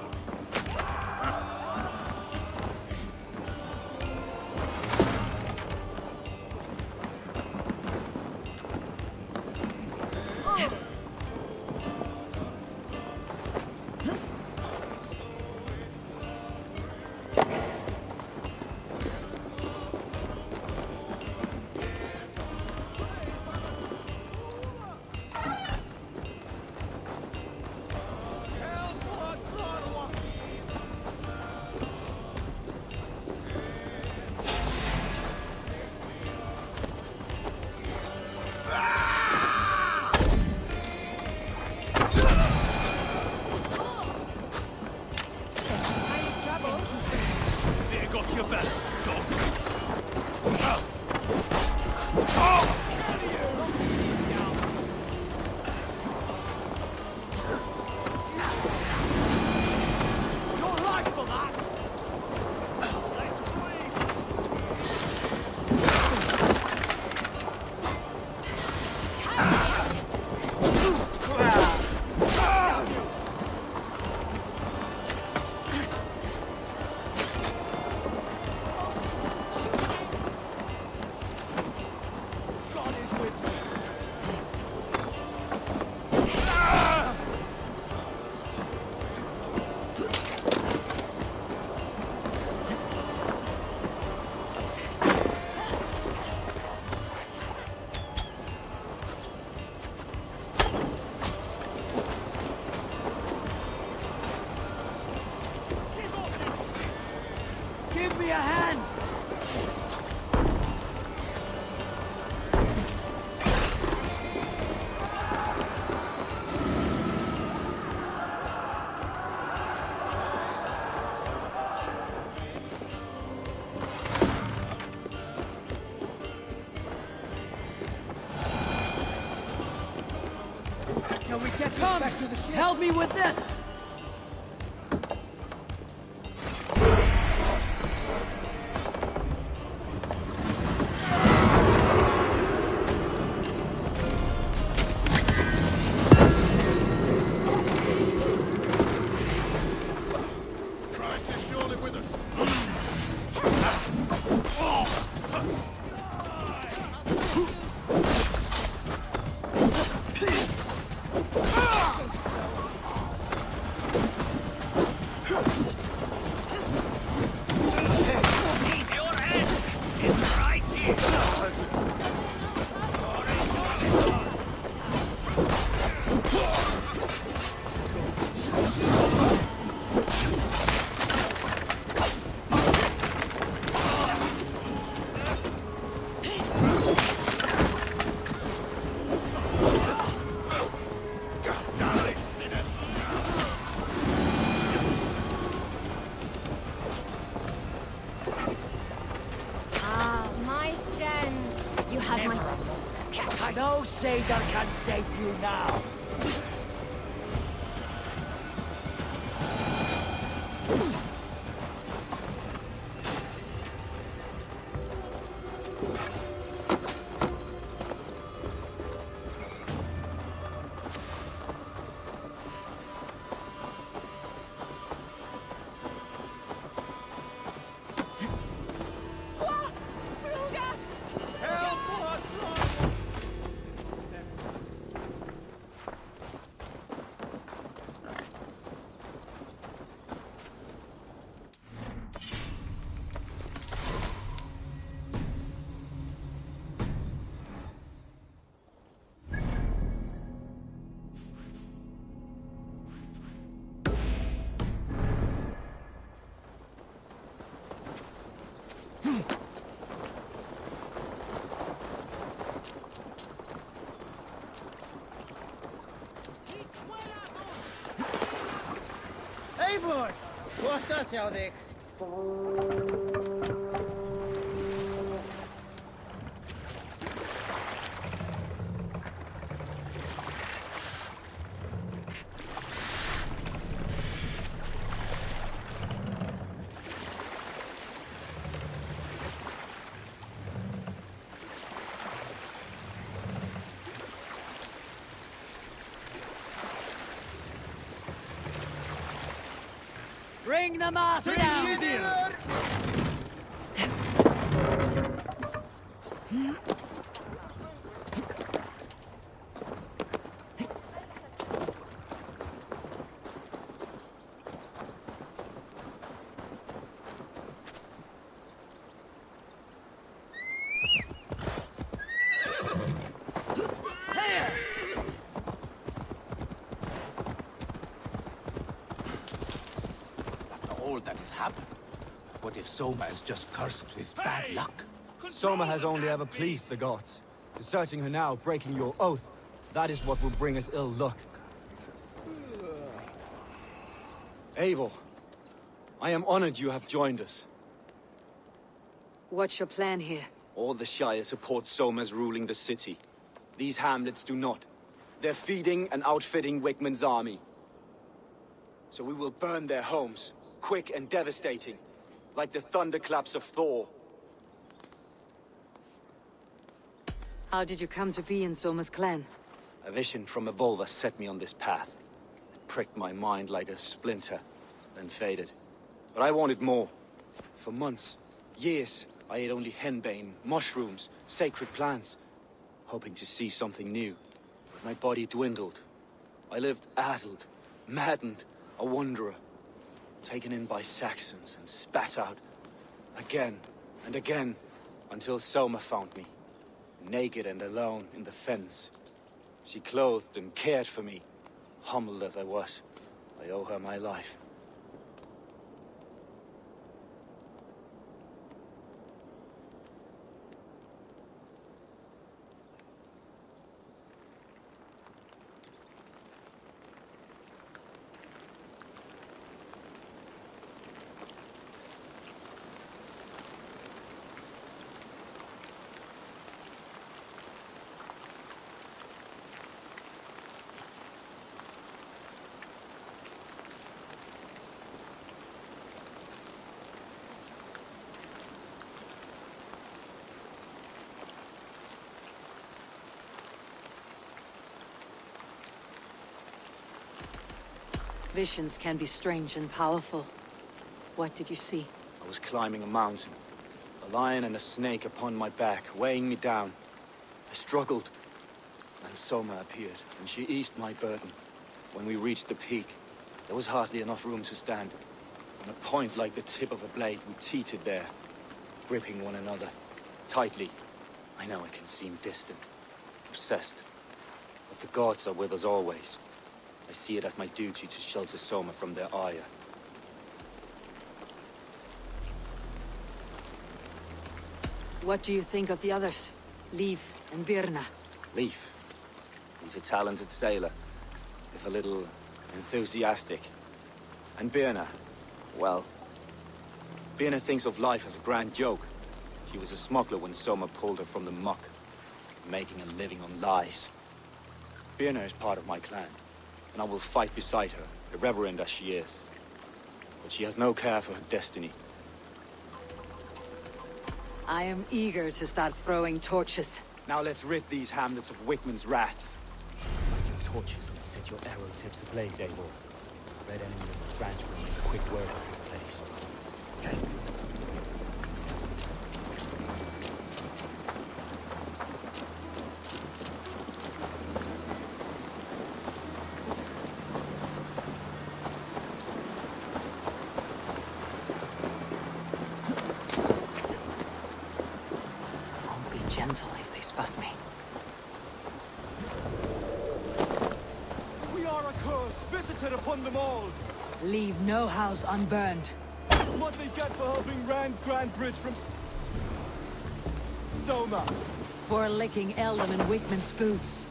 I: Got your back, dog. Your life for that!
L: Give me a hand!
A: Can we get
L: Come!
A: back to the ship?
L: Help me with this!
G: Christ is surely with us.
J: Ah, my friend. You have my...
A: No satyr can save you now.
I: Eivor! Gott að sjá þig.
L: Bring the mass down!
H: All that has happened. What if Soma is just cursed with bad luck? Soma has only ever pleased the gods. Deserting her now, breaking your oath, that is what will bring us ill luck. Eivor, I am honored you have joined us.
A: What's your plan here?
H: All the Shire support Soma's ruling the city. These hamlets do not. They're feeding and outfitting Wickman's army. So we will burn their homes, quick and devastating, like the thunderclaps of Thor.
A: How did you come to be in Soma's clan?
H: A vision from Evolva set me on this path. It pricked my mind like a splinter, then faded. But I wanted more. For months, years, I ate only henbane, mushrooms, sacred plants, hoping to see something new. But my body dwindled. I lived addled, maddened, a wanderer, taken in by Saxons and spat out again and again, until Soma found me, naked and alone in the fens. She clothed and cared for me, humbled as I was. I owe her my life.
A: Visions can be strange and powerful. What did you see?
H: I was climbing a mountain. A lion and a snake upon my back, weighing me down. I struggled. Then Soma appeared, and she eased my burden. When we reached the peak, there was hardly enough room to stand. On a point like the tip of a blade, we teetered there, gripping one another, tightly. I know it can seem distant, obsessed, but the gods are with us always. I see it as my duty to shelter Soma from their ire.
A: What do you think of the others? Leif and Birna?
H: Leif. He's a talented sailor, if a little enthusiastic. And Birna, well, Birna thinks of life as a grand joke. She was a smuggler when Soma pulled her from the muck, making a living on lies. Birna is part of my clan, and I will fight beside her, irreverent as she is. But she has no care for her destiny.
A: I am eager to start throwing torches.
H: Now let's rid these hamlets of Wickman's rats. Light your torches and set your arrow tips ablaze, Eivor. Red enemy of the branch will make a quick work of this place.
A: Gentle if they spot me.
I: We are a curse visited upon them all.
L: Leave no house unburned.
I: What they get for helping Grand Bridge from Soma.
L: For licking Eldon and Wickman's boots.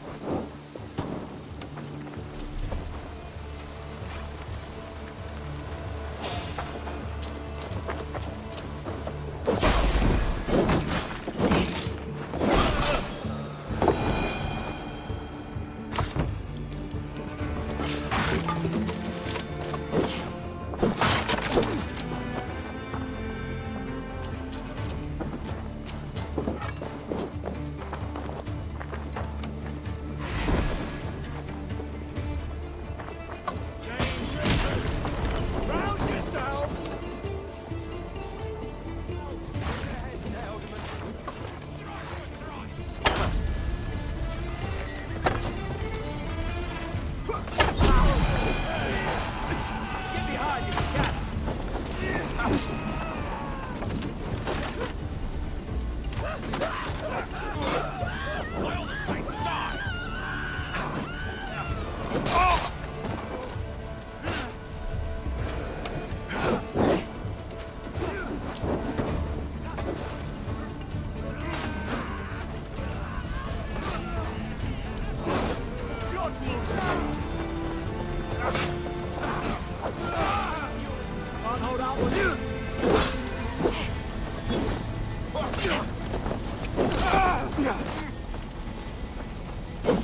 I: Not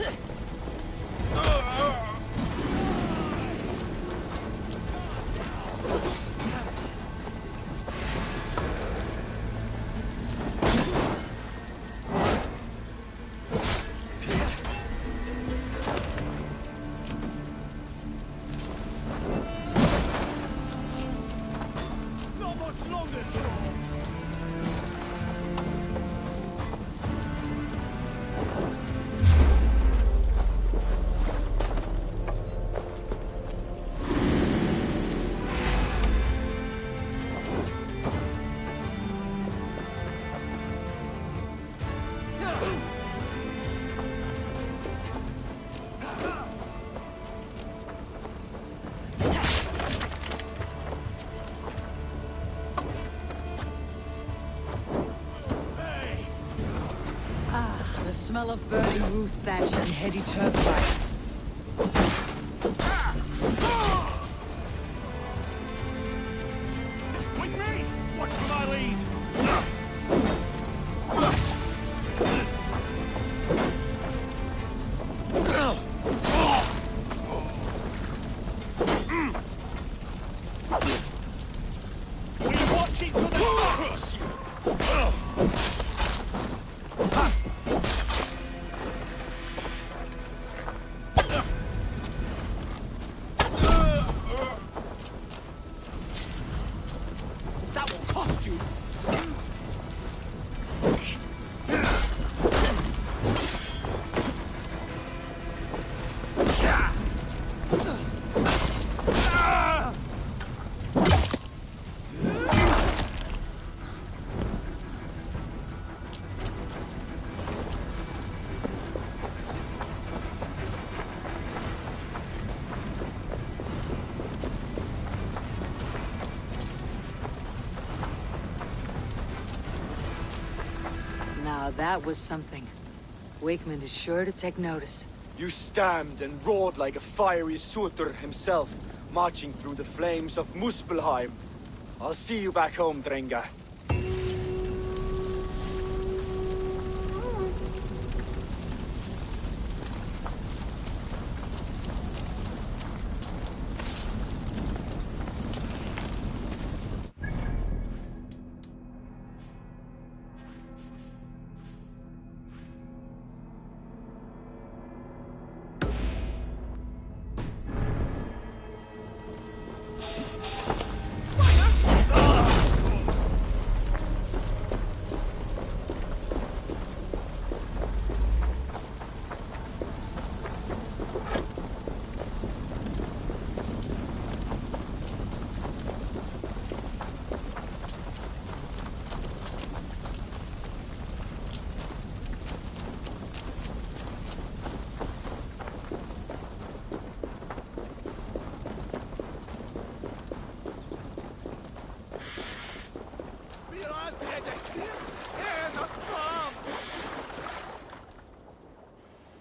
I: much longer, George.
L: The smell of burning roof thatch and heady turf fire.
I: With me! Watch for my lead! We're watching for the cross!
K: That will cost you!
A: Now that was something. Wakeman is sure to take notice.
H: You stamped and roared like a fiery Surtur himself, marching through the flames of Muspelheim. I'll see you back home, Drenga.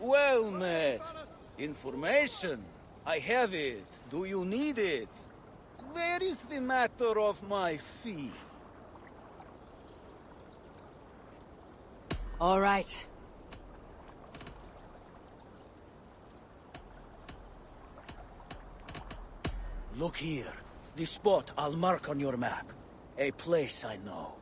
M: Well met. Information. I have it. Do you need it? Where is the matter of my fee?
A: All right.
M: Look here. The spot I'll mark on your map. A place I know.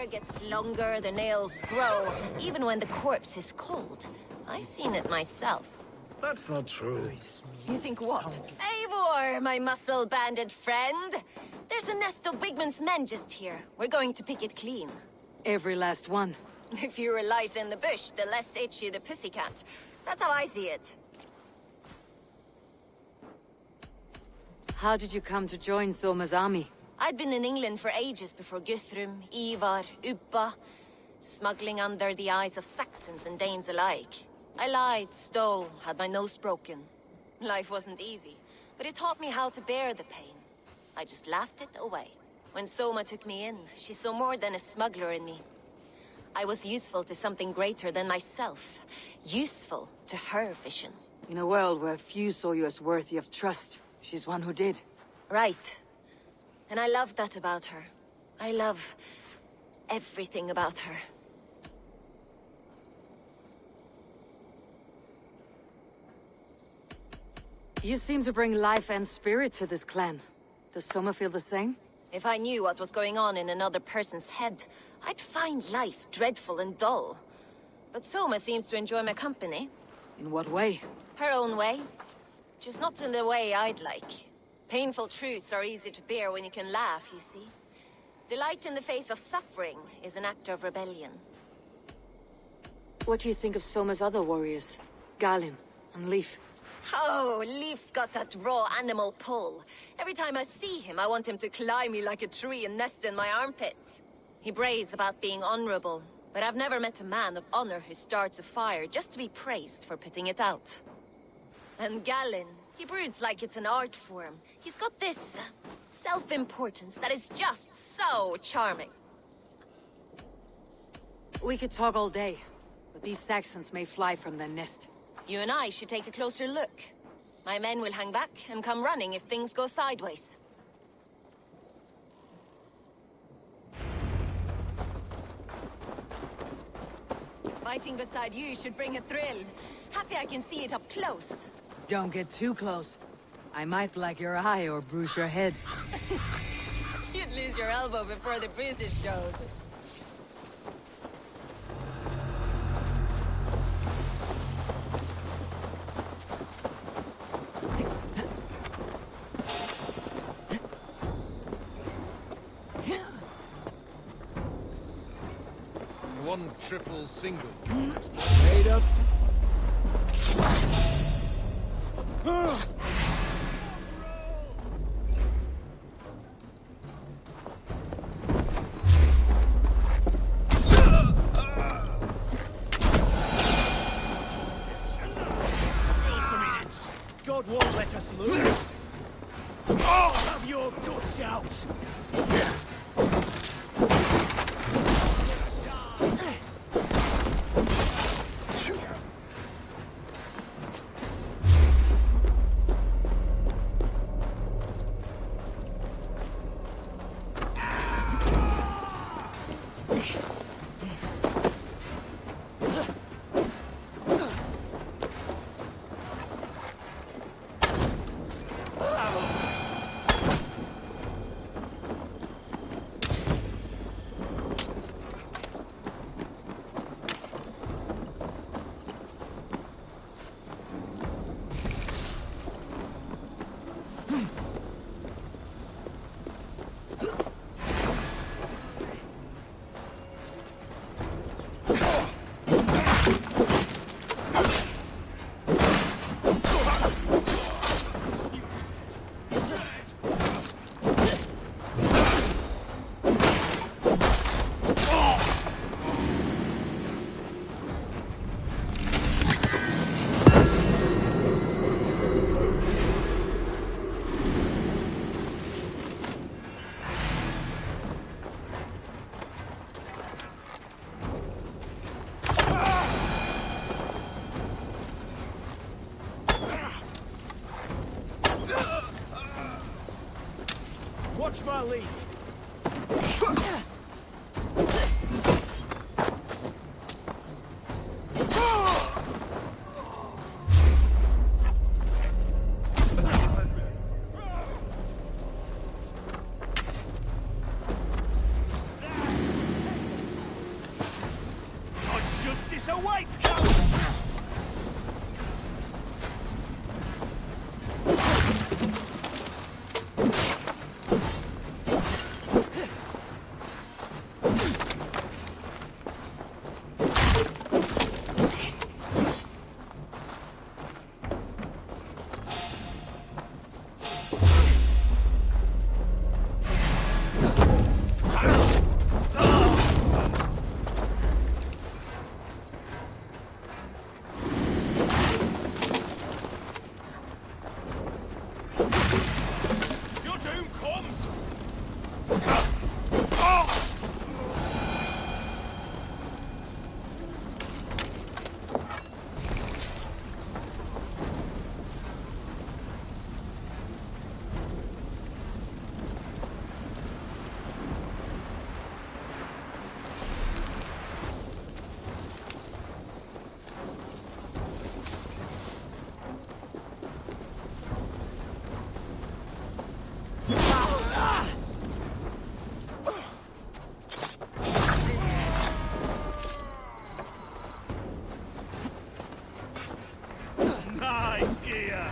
J: gets longer, the nails grow, even when the corpse is cold. I've seen it myself.
D: That's not true.
J: You think what? Eivor, my muscle-banded friend! There's a nest of Wigman's men just here. We're going to pick it clean.
A: Every last one.
J: The fewer lies in the bush, the less itchy the pussycat. That's how I see it.
A: How did you come to join Soma's army?
J: I'd been in England for ages before Guthrum, Ivar, Ubba, smuggling under the eyes of Saxons and Danes alike. I lied, stole, had my nose broken. Life wasn't easy, but it taught me how to bear the pain. I just laughed it away. When Soma took me in, she saw more than a smuggler in me. I was useful to something greater than myself. Useful to her vision.
A: In a world where few saw you as worthy of trust, she's one who did.
J: Right. And I love that about her. I love everything about her.
A: You seem to bring life and spirit to this clan. Does Soma feel the same?
J: If I knew what was going on in another person's head, I'd find life dreadful and dull. But Soma seems to enjoy my company.
A: In what way?
J: Her own way. Just not in the way I'd like. Painful truths are easy to bear when you can laugh, you see. Delight in the face of suffering is an act of rebellion.
A: What do you think of Soma's other warriors? Galin and Leif?
J: Oh, Leif's got that raw animal pull. Every time I see him, I want him to climb me like a tree and nest in my armpits. He brays about being honorable, but I've never met a man of honor who starts a fire just to be praised for putting it out. And Galin, he broods like it's an art form. He's got this self-importance that is just so charming.
A: We could talk all day, but these Saxons may fly from their nest.
J: You and I should take a closer look. My men will hang back and come running if things go sideways. Fighting beside you should bring a thrill. Happy I can see it up close.
L: Don't get too close. I might black your eye or bruise your head.
J: You'd lose your elbow before the bruises showed.
G: One triple single.
M: Made up.
I: God won't let us lose. Oh, have your guts out. wait, coward! Nice gear!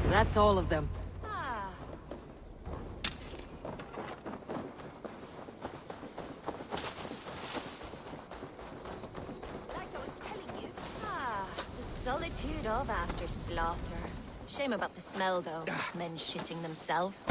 A: That's all of them.
J: Like I was telling you. The solitude of after slaughter. Shame about the smell, though. Men shitting themselves.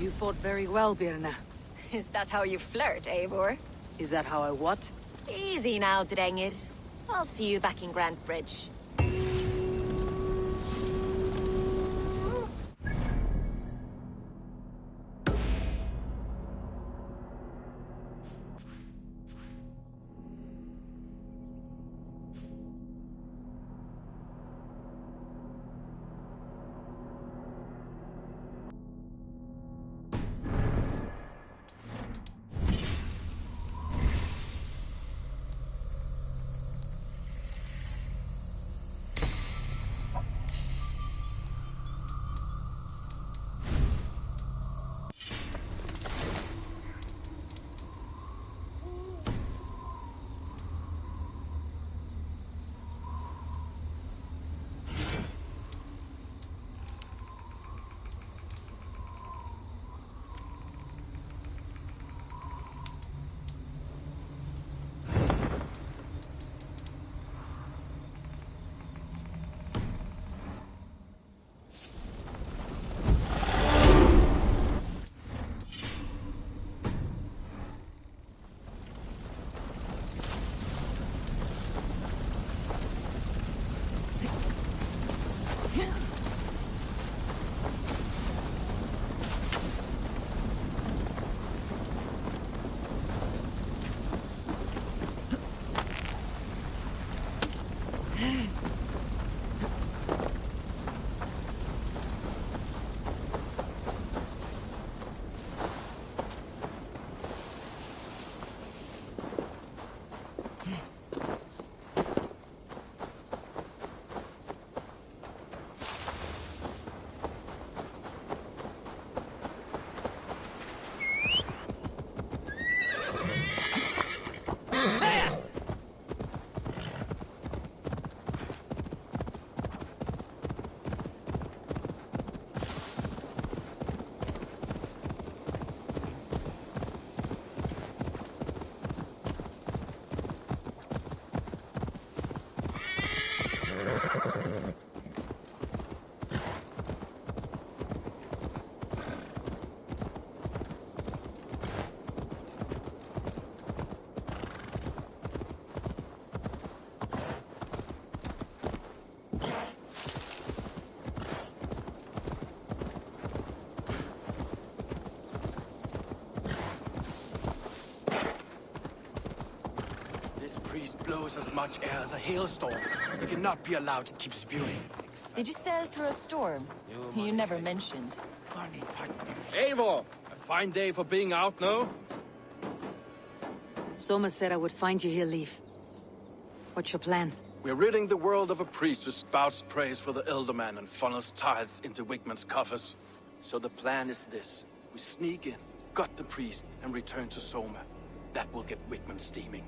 A: You fought very well, Birna.
J: Is that how you flirt, Eivor?
A: Is that how I what?
J: Easy now, Drengir. I'll see you back in Grand Bridge.
K: priest blows as much air as a hailstorm. He cannot be allowed to keep spewing.
J: Did you sail through a storm? You never mentioned.
K: Eivor! A fine day for being out, no?
A: Soma said I would find you here, Leif. What's your plan?
K: We're ridding the world of a priest who spouts praise for the Elderman and funnels tithes into Wigman's coffers. So the plan is this. We sneak in, gut the priest, and return to Soma. That will get Wigman steaming.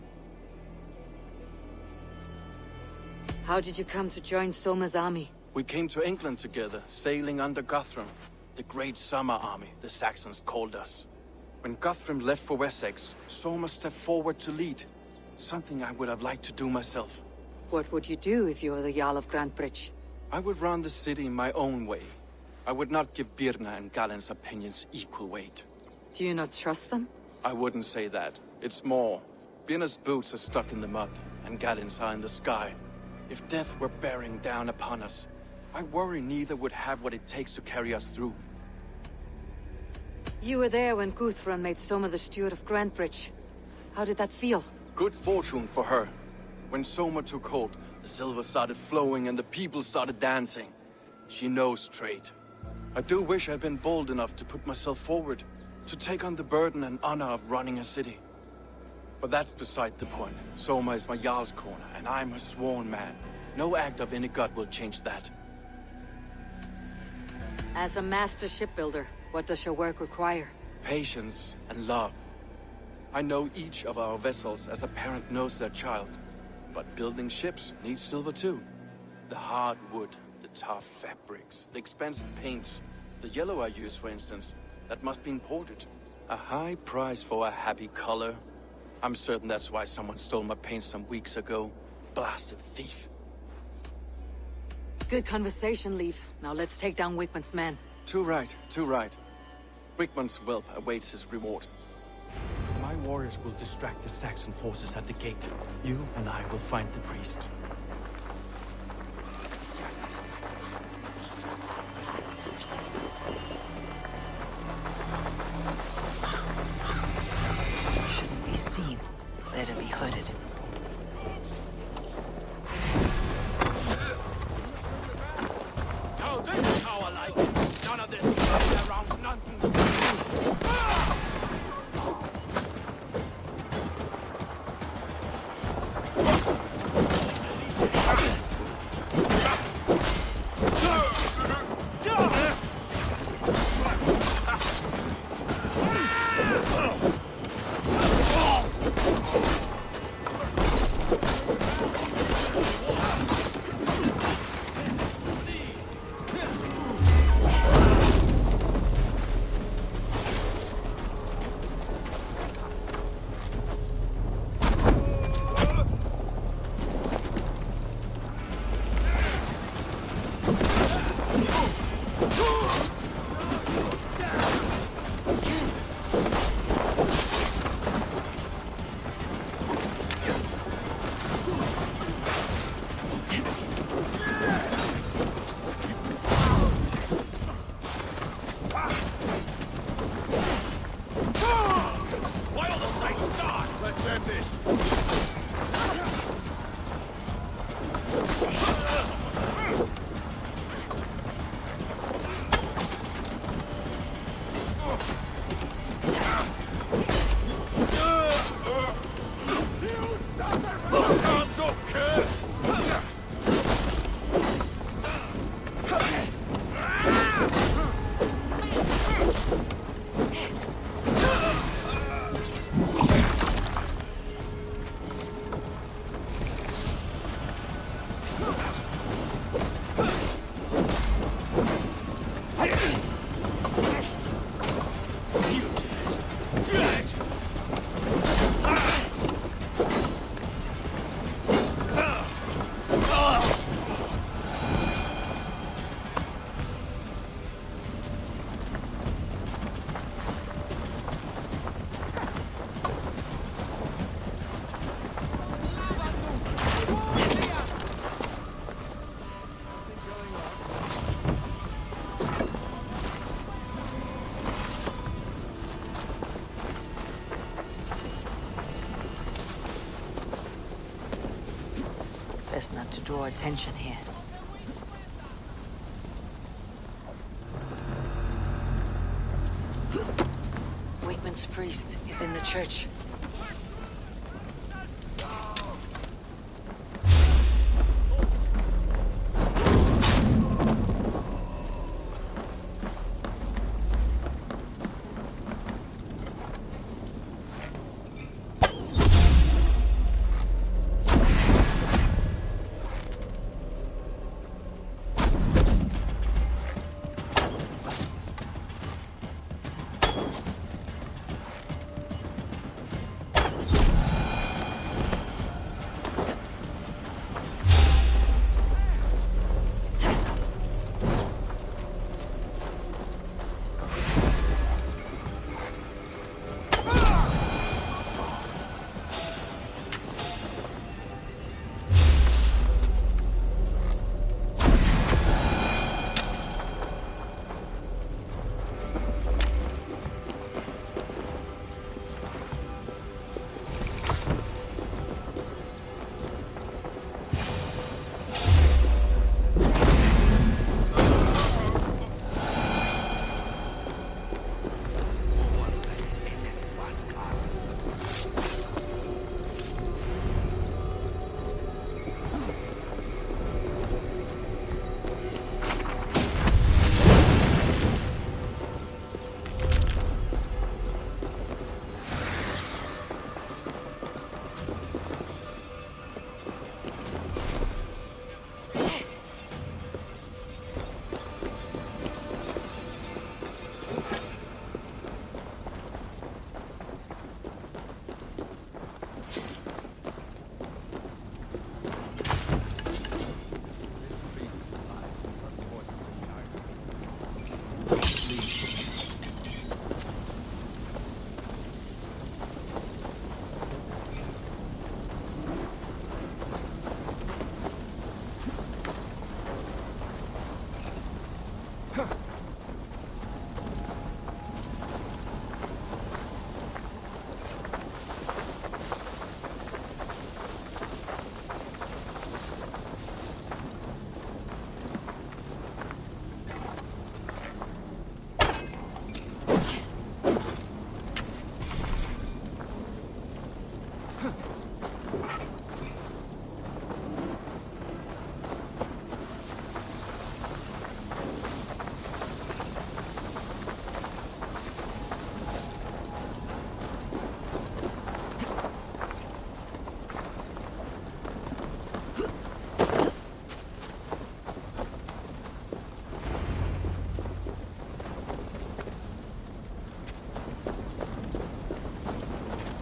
A: How did you come to join Soma's army?
K: We came to England together, sailing under Guthrum. The Great Summer Army, the Saxons called us. When Guthrum left for Wessex, Soma stepped forward to lead. Something I would have liked to do myself.
A: What would you do if you were the Jarl of Grantebridge?
K: I would run the city my own way. I would not give Birna and Galen's opinions equal weight.
A: Do you not trust them?
K: I wouldn't say that. It's more. Birna's boots are stuck in the mud, and Galen's are in the sky. If death were bearing down upon us, I worry neither would have what it takes to carry us through.
A: You were there when Guthrum made Soma the steward of Grantebridge. How did that feel?
K: Good fortune for her. When Soma took hold, the silver started flowing and the people started dancing. She knows trade. I do wish I'd been bold enough to put myself forward, to take on the burden and honor of running a city. But that's beside the point. Soma is my Jarl's corner, and I'm her sworn man. No act of any god will change that.
A: As a master shipbuilder, what does your work require?
K: Patience and love. I know each of our vessels as a parent knows their child. But building ships needs silver too. The hard wood, the tough fabrics, the expensive paints. The yellow I use, for instance, that must be imported. A high price for a happy color. I'm certain that's why someone stole my paint some weeks ago. Blasted thief.
A: Good conversation, Leif. Now let's take down Wigman's men.
K: Too right, too right. Wigman's whelp awaits his reward. My warriors will distract the Saxon forces at the gate. You and I will find the priest.
N: Shouldn't be seen. Better be hooded.
E: Now this is how I like it. None of this around nonsense.
N: best not to draw attention here. Wakeman's priest is in the church.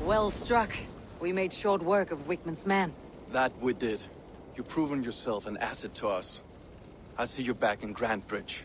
A: Well struck. We made short work of Wickman's man.
K: That we did. You've proven yourself an asset to us. I'll see you back in Grantbridge.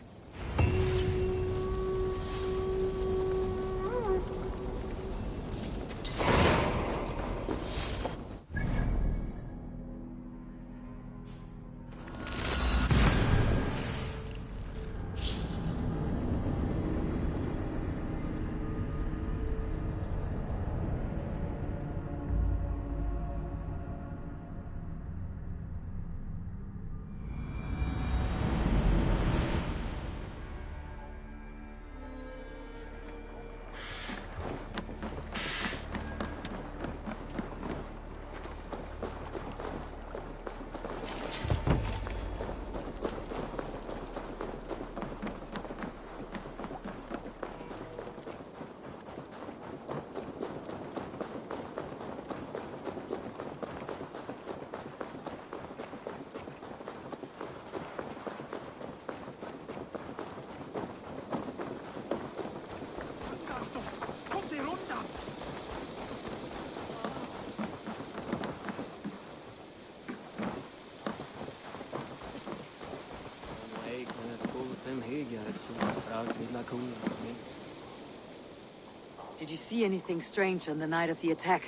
A: Did you see anything strange on the night of the attack?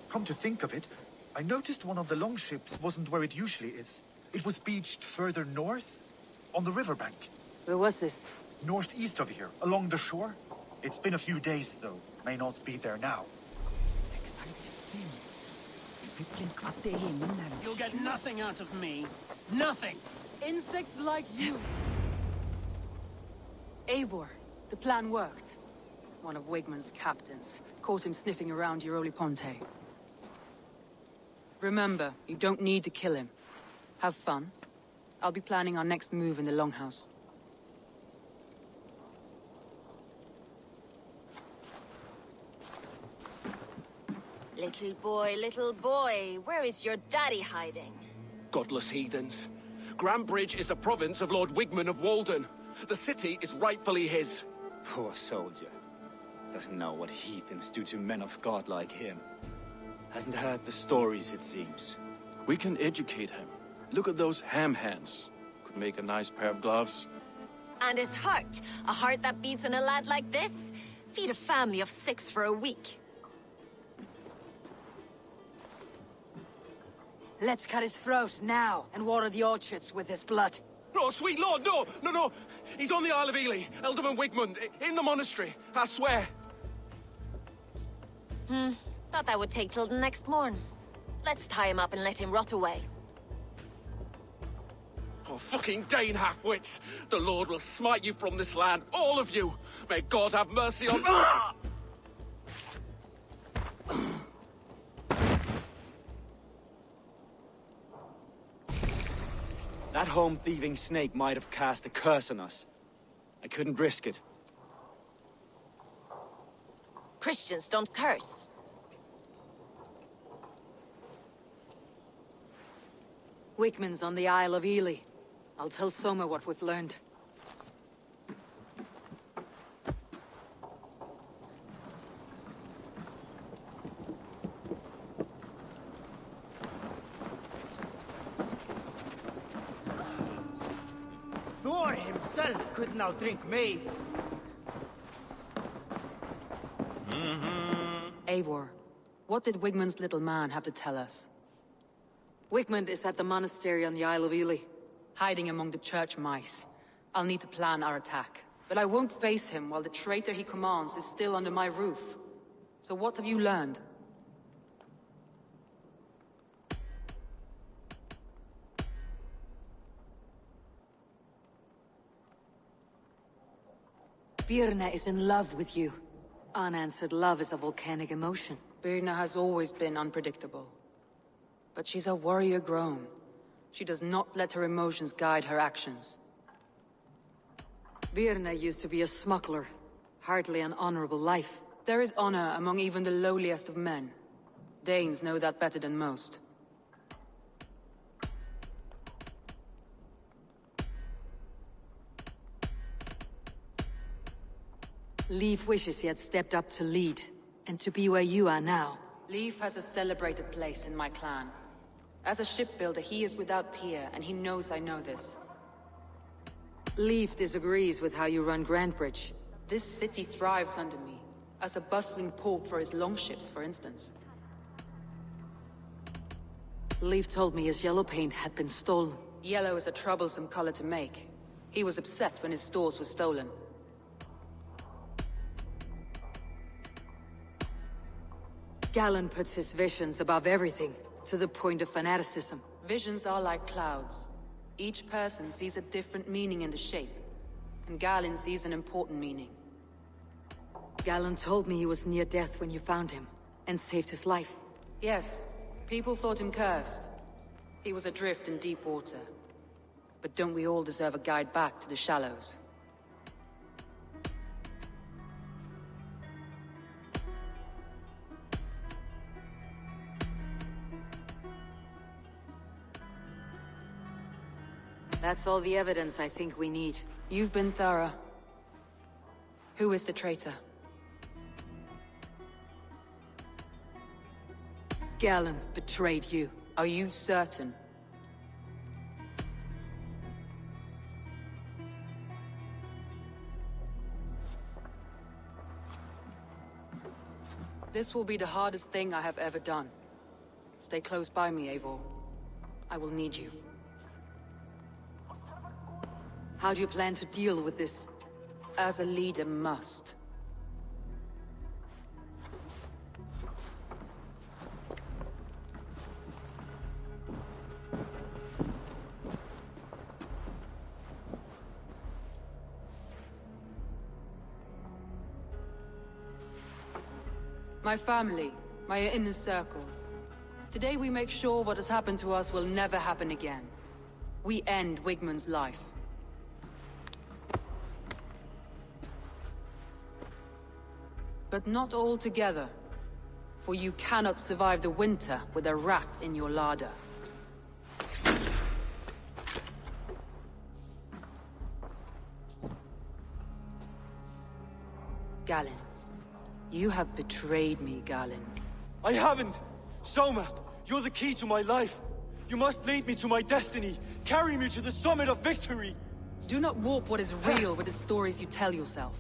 O: Come to think of it, I noticed one of the longships wasn't where it usually is. It was beached further north, on the riverbank.
A: Where was this?
O: Northeast of here, along the shore. It's been a few days, though. May not be there now.
I: You'll get nothing out of me. Nothing!
B: Insects like you! Eivor, the plan worked. One of Wigmund's captains caught him sniffing around Euroli Ponte. Remember, you don't need to kill him. Have fun. I'll be planning our next move in the Longhouse.
J: Little boy, where is your daddy hiding?
K: Godless heathens. Grantebridge is a province of Lord Wigmund of Walden. The city is rightfully his.
H: Poor soldier. Doesn't know what heathens do to men of God like him. Hasn't heard the stories, it seems.
K: We can educate him. Look at those ham hands. Could make a nice pair of gloves.
J: And his heart. A heart that beats in a lad like this? Feed a family of 6 for a week.
A: Let's cut his throat now and water the orchards with his blood.
K: No, sweet lord, no! No, no! He's on the Isle of Ely, Ealdorman Wigmund, in the monastery, I swear.
J: Thought that would take till the next morn. Let's tie him up and let him rot away.
K: Oh, fucking Dane half-wits! The Lord will smite you from this land, all of you! May God have mercy on...
H: That home-thieving snake might have cast a curse on us. I couldn't risk it.
J: Christians don't curse.
A: Wigmund's on the Isle of Ely. I'll tell Soma what we've learned.
I: Thor himself could not drink mead.
B: Eivor, what did Wigmund's little man have to tell us?
A: Wigmund is at the monastery on the Isle of Ely.
B: Hiding among the church mice. I'll need to plan our attack. But I won't face him while the traitor he commands is still under my roof. So what have you learned?
A: Birna is in love with you. Unanswered love is a volcanic emotion.
B: Birna has always been unpredictable. But she's a warrior grown. She does not let her emotions guide her actions.
A: Birna used to be a smuggler. Hardly an honorable life.
B: There is honor among even the lowliest of men. Danes know that better than most.
A: Leif wishes he had stepped up to lead, and to be where you are now.
B: Leif has a celebrated place in my clan. As a shipbuilder, he is without peer, and he knows I know this.
A: Leif disagrees with how you run Grantebridge.
B: This city thrives under me, as a bustling port for his longships, for instance.
A: Leif told me his yellow paint had been stolen.
B: Yellow is a troublesome color to make. He was upset when his stores were stolen.
A: Galen puts his visions above everything, to the point of fanaticism.
B: Visions are like clouds. Each person sees a different meaning in the shape, and Galen sees an important meaning.
A: Galen told me he was near death when you found him, and saved his life.
B: Yes, people thought him cursed. He was adrift in deep water. But don't we all deserve a guide back to the shallows?
A: That's all the evidence I think we need.
B: You've been thorough. Who is the traitor?
A: Galen betrayed you.
B: Are you certain? This will be the hardest thing I have ever done. Stay close by me, Eivor. I will need you.
A: How do you plan to deal with this?
B: As a leader must. My family, my inner circle. Today we make sure what has happened to us will never happen again. We end Wigmund's life. But not all together. For you cannot survive the winter with a rat in your larder. Galen, you have betrayed me, Galen.
P: I haven't! Soma, you're the key to my life. You must lead me to my destiny. Carry me to the summit of victory.
B: Do not warp what is real with the stories you tell yourself.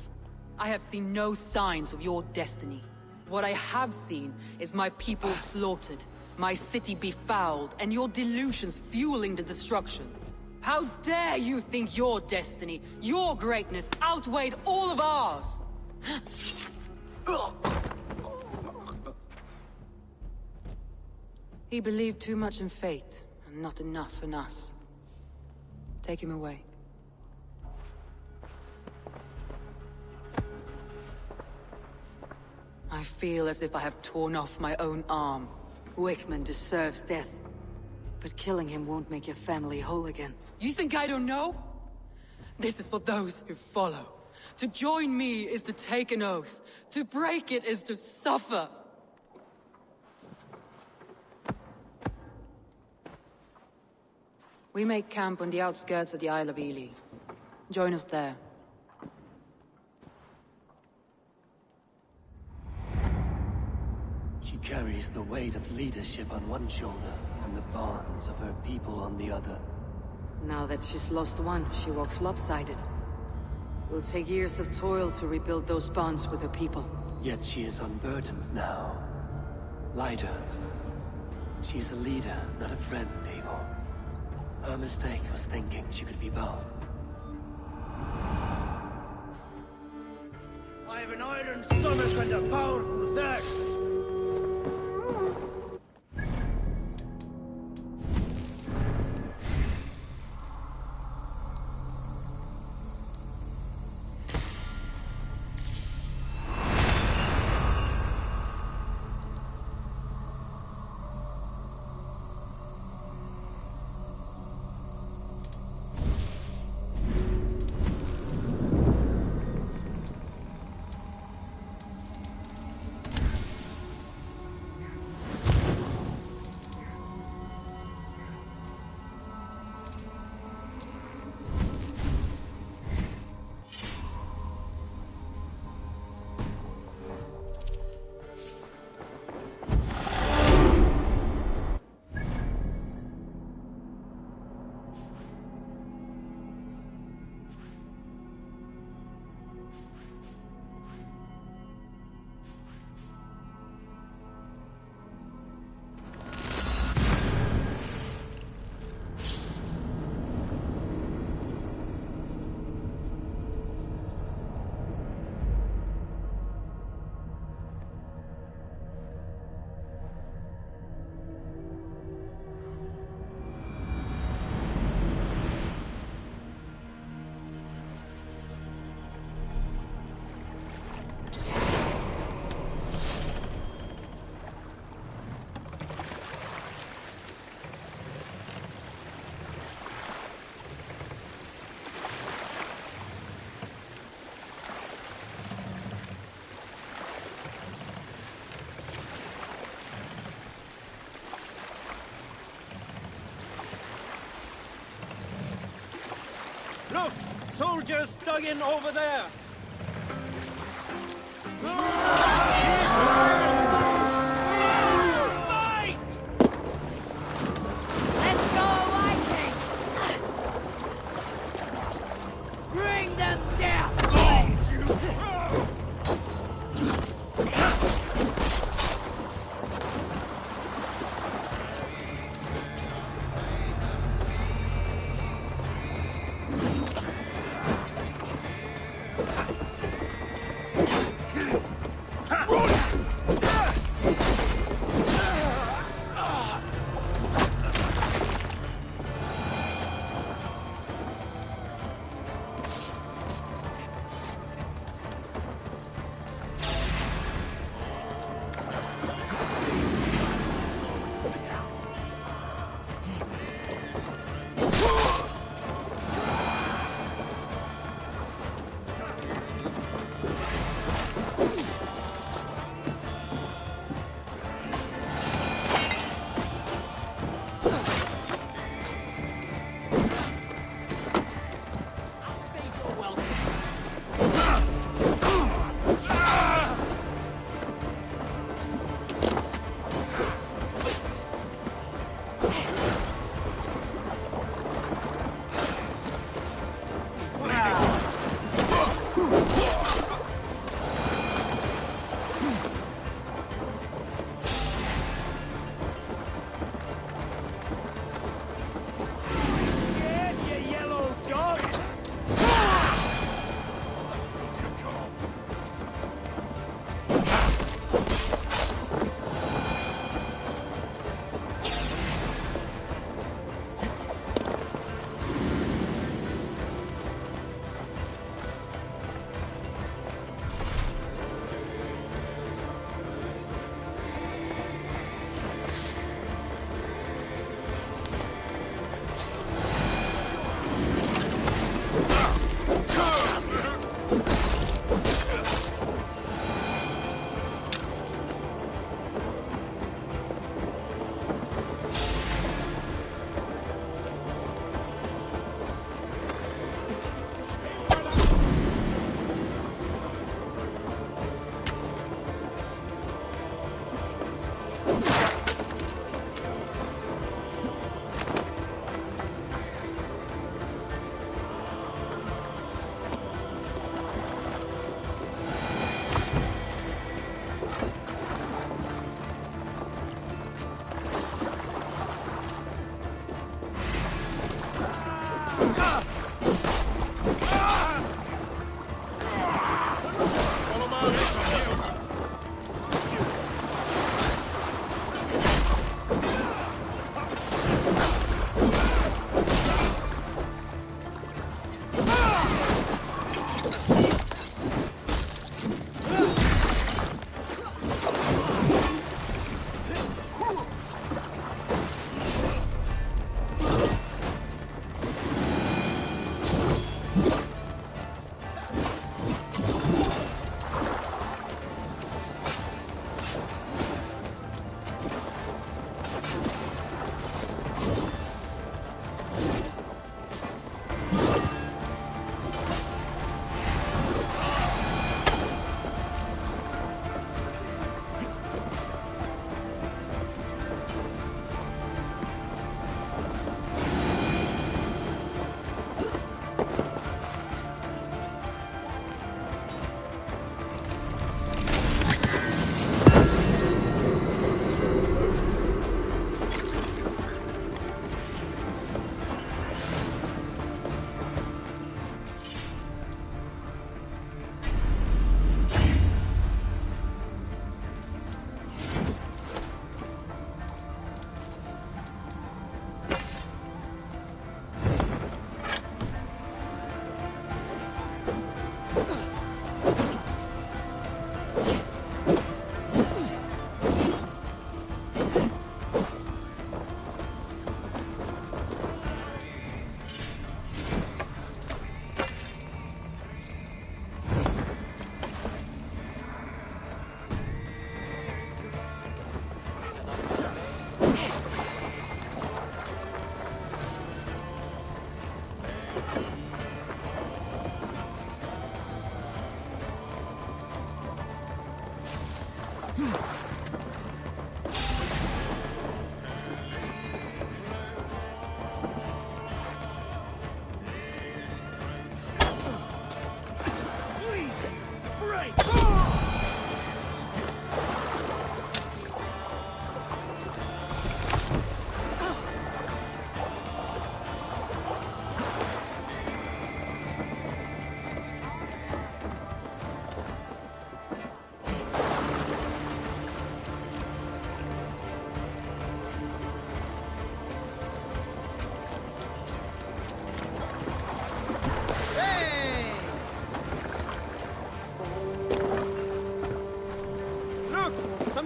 B: I have seen no signs of your destiny. What I have seen is my people slaughtered, my city befouled, and your delusions fueling the destruction. How dare you think your destiny, your greatness, outweighed all of ours? He believed too much in fate, and not enough in us. Take him away. I feel as if I have torn off my own arm.
A: Wigmund deserves death. But killing him won't make your family whole again.
B: You think I don't know? This is for those who follow. To join me is to take an oath. To break it is to suffer. We make camp on the outskirts of the Isle of Ely. Join us there.
Q: She carries the weight of leadership on one shoulder and the bonds of her people on the other.
A: Now that she's lost one, she walks lopsided. It will take years of toil to rebuild those bonds with her people.
Q: Yet she is unburdened now. Lighter. She's a leader, not a friend, Eivor. Her mistake was thinking she could be both.
I: I have an iron stomach and a powerful thirst. Look! Soldiers dug in over there! Fight!
L: Let's go, Vikings! Bring them down!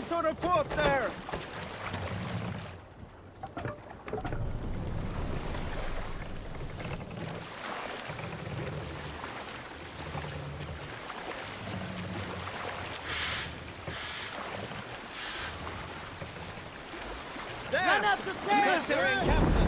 P: Sort of foot there!
I: Run up the stairs!
P: Captain!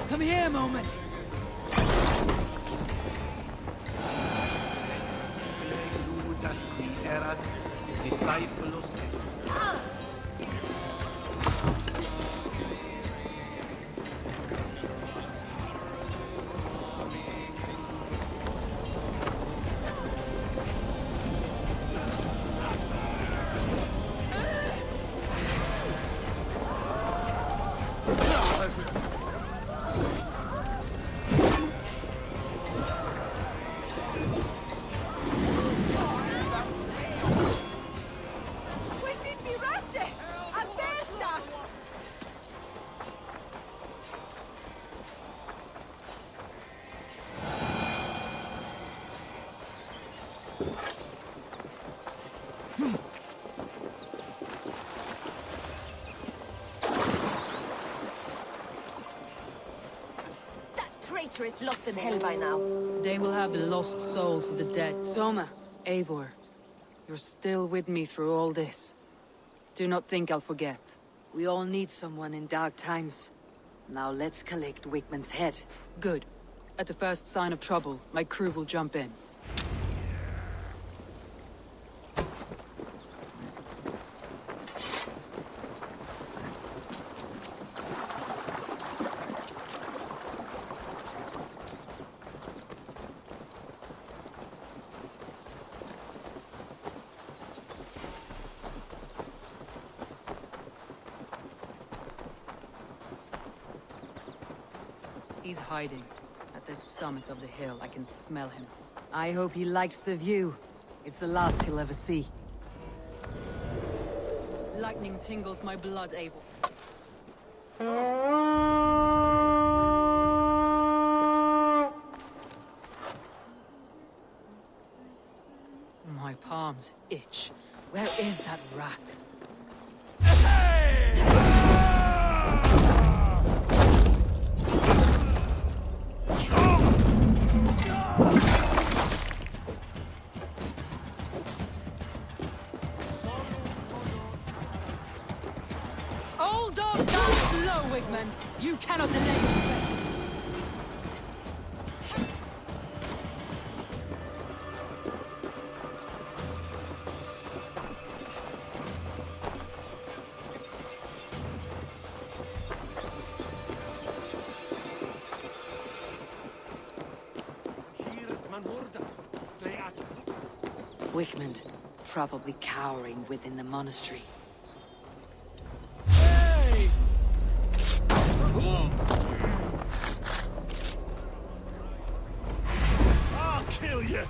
L: Come here a moment.
J: Traitor is lost in hell by now.
B: They will have the lost souls of the dead. Soma, Eivor, you're still with me through all this. Do not think I'll forget.
A: We all need someone in dark times. Now let's collect Wickman's head.
B: Good. At the first sign of trouble, my crew will jump in. He's hiding. At the summit of the hill, I can smell him.
A: I hope he likes the view. It's the last he'll ever see.
B: Lightning tingles my blood, Eivor. My palms itch. Where is that rat? Old dogs die slow, Wigman. You cannot delay your fate.
A: Wickman, probably cowering within the monastery.
I: Hey! I'll kill you!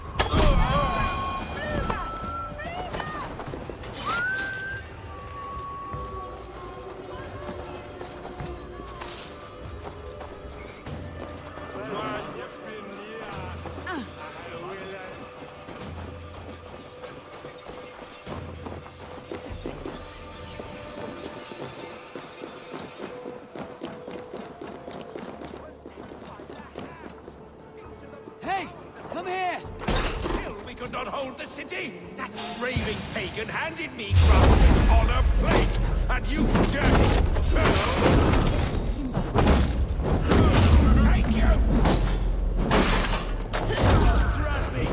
E: hold the city? That raving pagan handed me crumbs on a plate, and you dirty fool! Thank you! Grab me!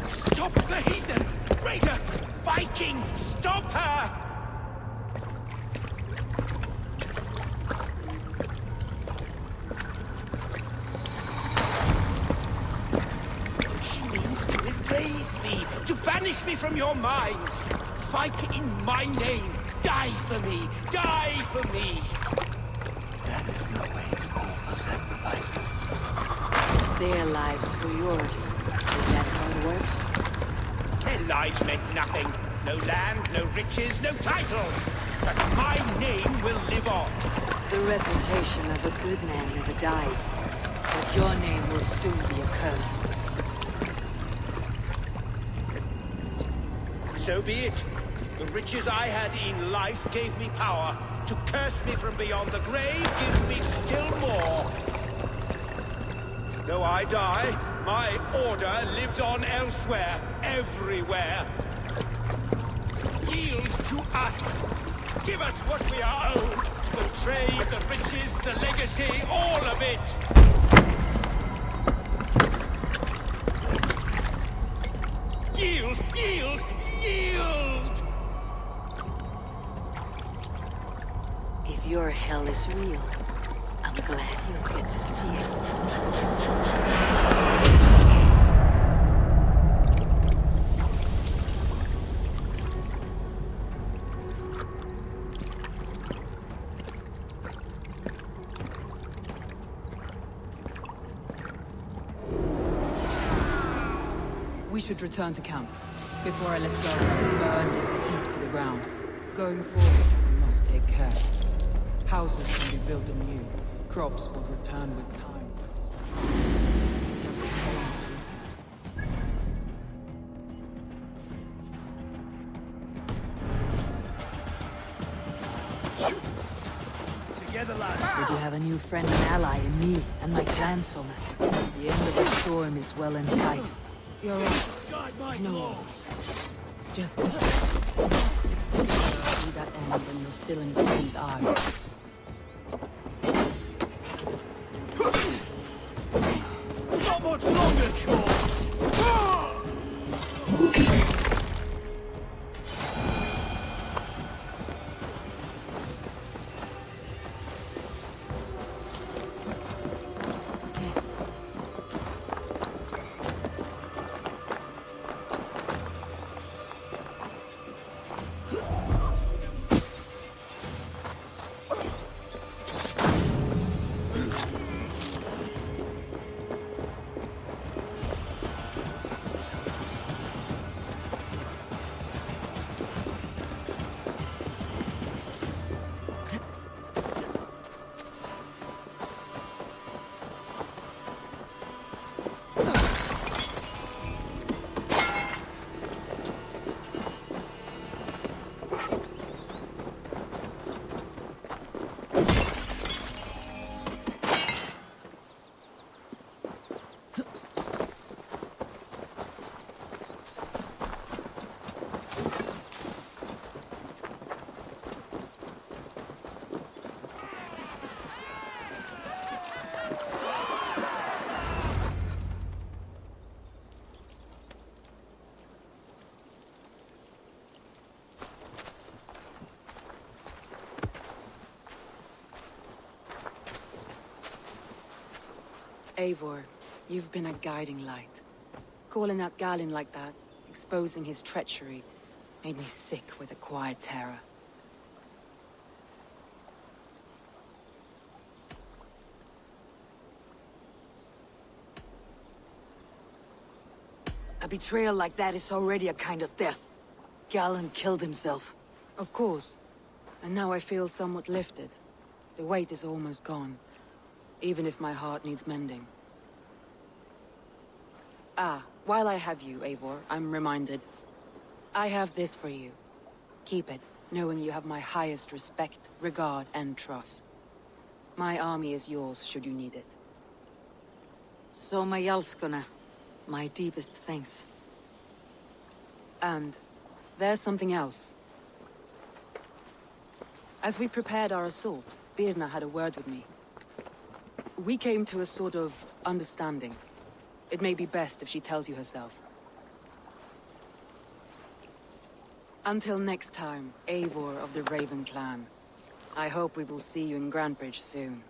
E: Stop the heathen! Raider! Viking! Stop her! She means to erase me, to banish me from your minds. Fight in my name. Die for me. Die for me.
Q: That is no way to call for sacrifices.
A: Their lives for yours. Is that how it works?
E: Their lives meant nothing. No land, no riches, no titles. But my name will live on.
A: The reputation of a good man never dies. But your name will soon be a curse.
E: So be it. The riches I had in life gave me power. To curse me from beyond the grave gives me still more. Though I die, my order lives on elsewhere, everywhere. Yield to us. Give us what we are owed. The trade, the riches, the legacy, all of it. Yield, yield, yield!
A: If your hell is real, I'm glad you'll get to see it.
B: We should return to camp. Before I let go, burn this heap to the ground. Going forward, we must take care. Houses can be built anew. Crops will return with time.
I: Together, lads.
A: But you have a new friend and ally in me and my clan, Soma. The end of the storm is well in sight.
B: You're right. No. It's just... It's difficult to see that end when you're still in Storm's eye.
I: Not much longer, corpse!
B: Eivor, you've been a guiding light. Calling out Galinn like that, exposing his treachery, made me sick with a quiet terror.
A: A betrayal like that is already a kind of death. Galinn killed himself.
B: Of course. And now I feel somewhat lifted. The weight is almost gone. Even if my heart needs mending. Ah, while I have you, Eivor, I'm reminded. I have this for you. Keep it, knowing you have my highest respect, regard, and trust. My army is yours, should you need it.
A: Soma Jalskona, my deepest thanks.
B: And there's something else. As we prepared our assault, Birna had a word with me. We came to a sort of understanding. It may be best if she tells you herself. Until next time, Eivor of the Raven Clan. I hope we will see you in Grantebridge soon.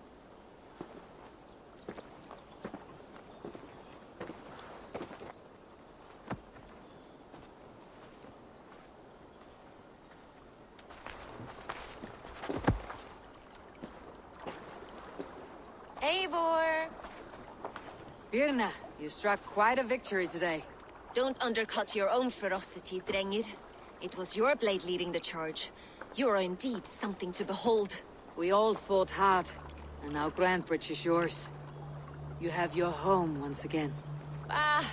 J: Eivor!
A: Birna, you struck quite a victory today.
J: Don't undercut your own ferocity, Drengir. It was your blade leading the charge. You are indeed something to behold.
A: We all fought hard, and now Grantebridge is yours. You have your home once again.
J: Ah,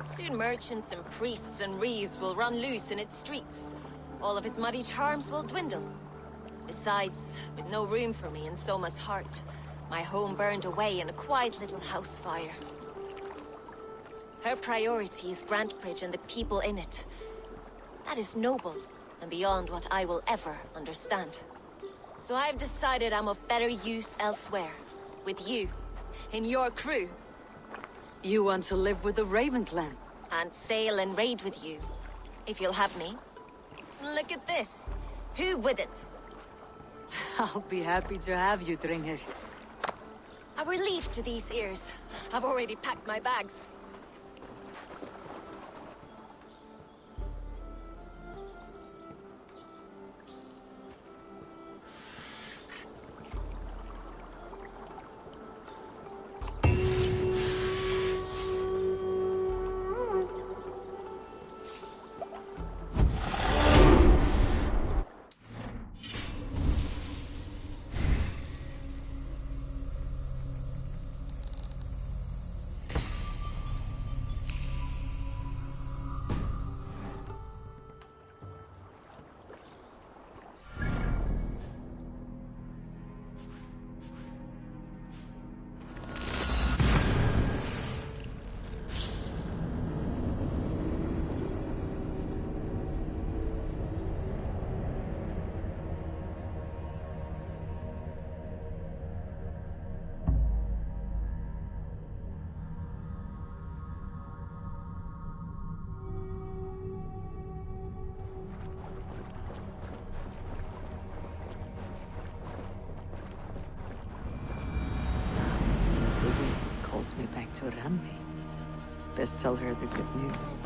J: soon merchants and priests and reeves will run loose in its streets. All of its muddy charms will dwindle. Besides, with no room for me in Soma's heart, my home burned away in a quiet little house fire. Her priority is Grantebridge and the people in it. That is noble, and beyond what I will ever understand. So I've decided I'm of better use elsewhere. With you. In your crew.
A: You want to live with the Raven Clan?
J: And sail and raid with you. If you'll have me. Look at this. Who wouldn't?
A: I'll be happy to have you, Drengir.
J: A relief to these ears. I've already packed my bags.
A: Seems the wind calls me back to Randi. Best tell her the good news.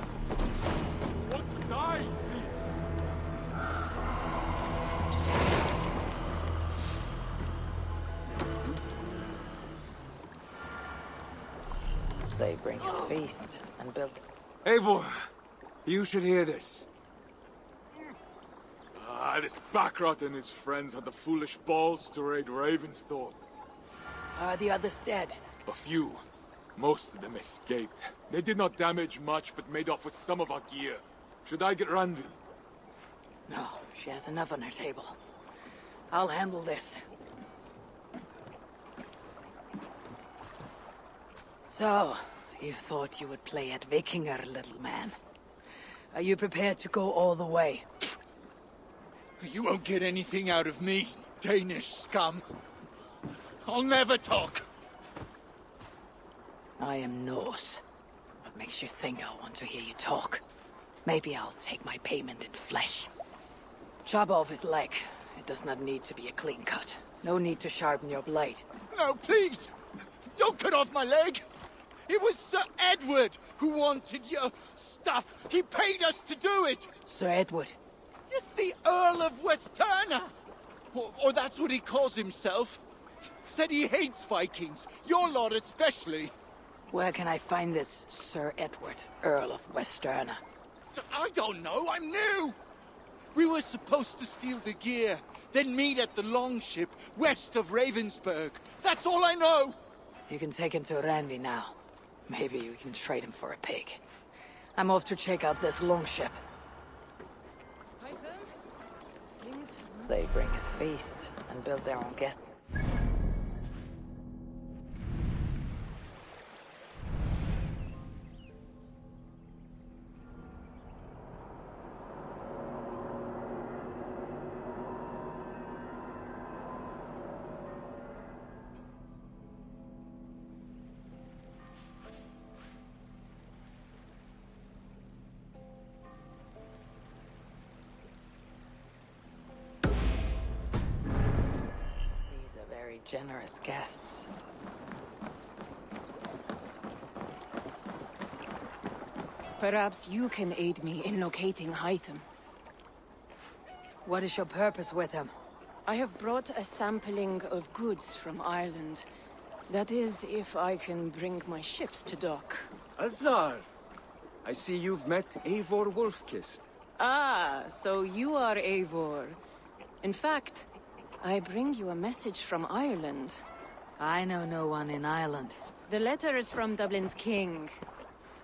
F: What would I?
N: They bring a feast and build...
R: Eivor, you should hear this.
F: This Backrot and his friends had the foolish balls to raid Ravensthorpe.
N: Are the others dead?
F: A few. Most of them escaped. They did not damage much, but made off with some of our gear. Should I get Randvi?
N: No, she has enough on her table. I'll handle this. So, you thought you would play at Vikinger, little man. Are you prepared to go all the way?
M: You won't get anything out of me, Danish scum. I'll never talk.
N: I am Norse. What makes you think I want to hear you talk? Maybe I'll take my payment in flesh. Chop off his leg. It does not need to be a clean cut. No need to sharpen your blade.
M: No, please! Don't cut off my leg! It was Sir Edward who wanted your stuff. He paid us to do it!
N: Sir Edward?
M: Yes, the Earl of Westerna! Or that's what he calls himself. Said he hates Vikings, your lot especially.
N: Where can I find this Sir Edward, Earl of Westerna?
M: I don't know, I'm new! We were supposed to steal the gear, then meet at the longship west of Ravensburg. That's all I know!
N: You can take him to Randvi now. Maybe we can trade him for a pig. I'm off to check out this longship. They bring a feast and build their own guest. Very generous guests.
S: Perhaps you can aid me in locating Hytham.
A: What is your purpose with him?
S: I have brought a sampling of goods from Ireland. That is, if I can bring my ships to dock.
R: Azar! I see you've met Eivor Wolfkist.
S: Ah, so you are Eivor. In fact, I bring you a message from Ireland.
A: I know no one in Ireland.
S: The letter is from Dublin's king.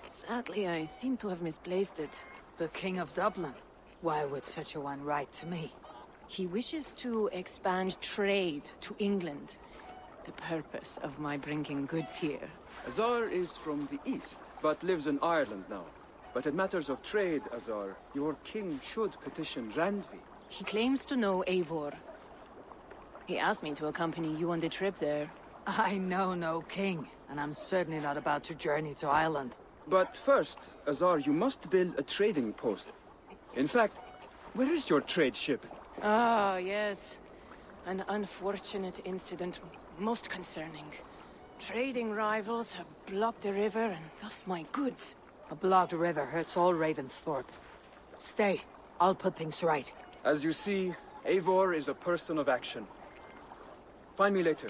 S: Sadly, I seem to have misplaced it.
A: The King of Dublin? Why would such a one write to me?
S: He wishes to expand trade to England. The purpose of my bringing goods here.
C: Azar is from the east, but lives in Ireland now. But in matters of trade, Azar, your king should petition Randvi.
S: He claims to know Eivor. He asked me to accompany you on the trip there.
A: I know no king, and I'm certainly not about to journey to Ireland.
C: But first, Azar, you must build a trading post. In fact, where is your trade ship?
S: Ah, yes. An unfortunate incident, most concerning. Trading rivals have blocked the river, and thus my goods.
A: A blocked river hurts all Ravensthorpe. Stay. I'll put things right.
C: As you see, Eivor is a person of action. Find me later,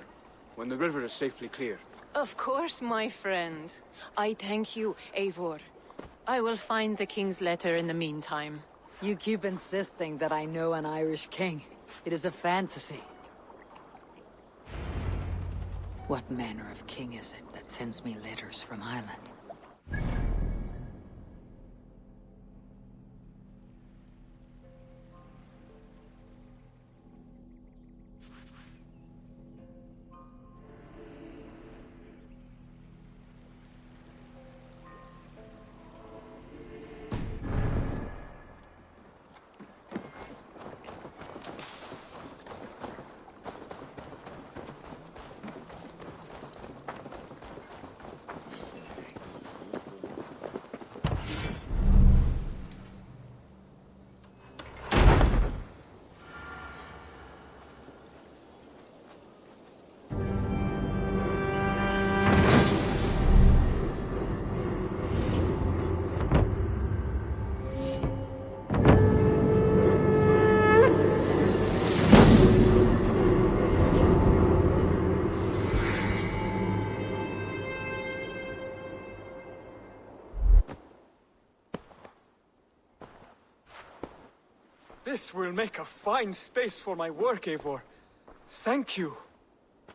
C: when the river is safely clear.
S: Of course, my friend. I thank you, Eivor. I will find the king's letter in the meantime.
A: You keep insisting that I know an Irish king. It is a fantasy. What manner of king is it that sends me letters from Ireland?
C: This will make a fine space for my work, Eivor. Thank you.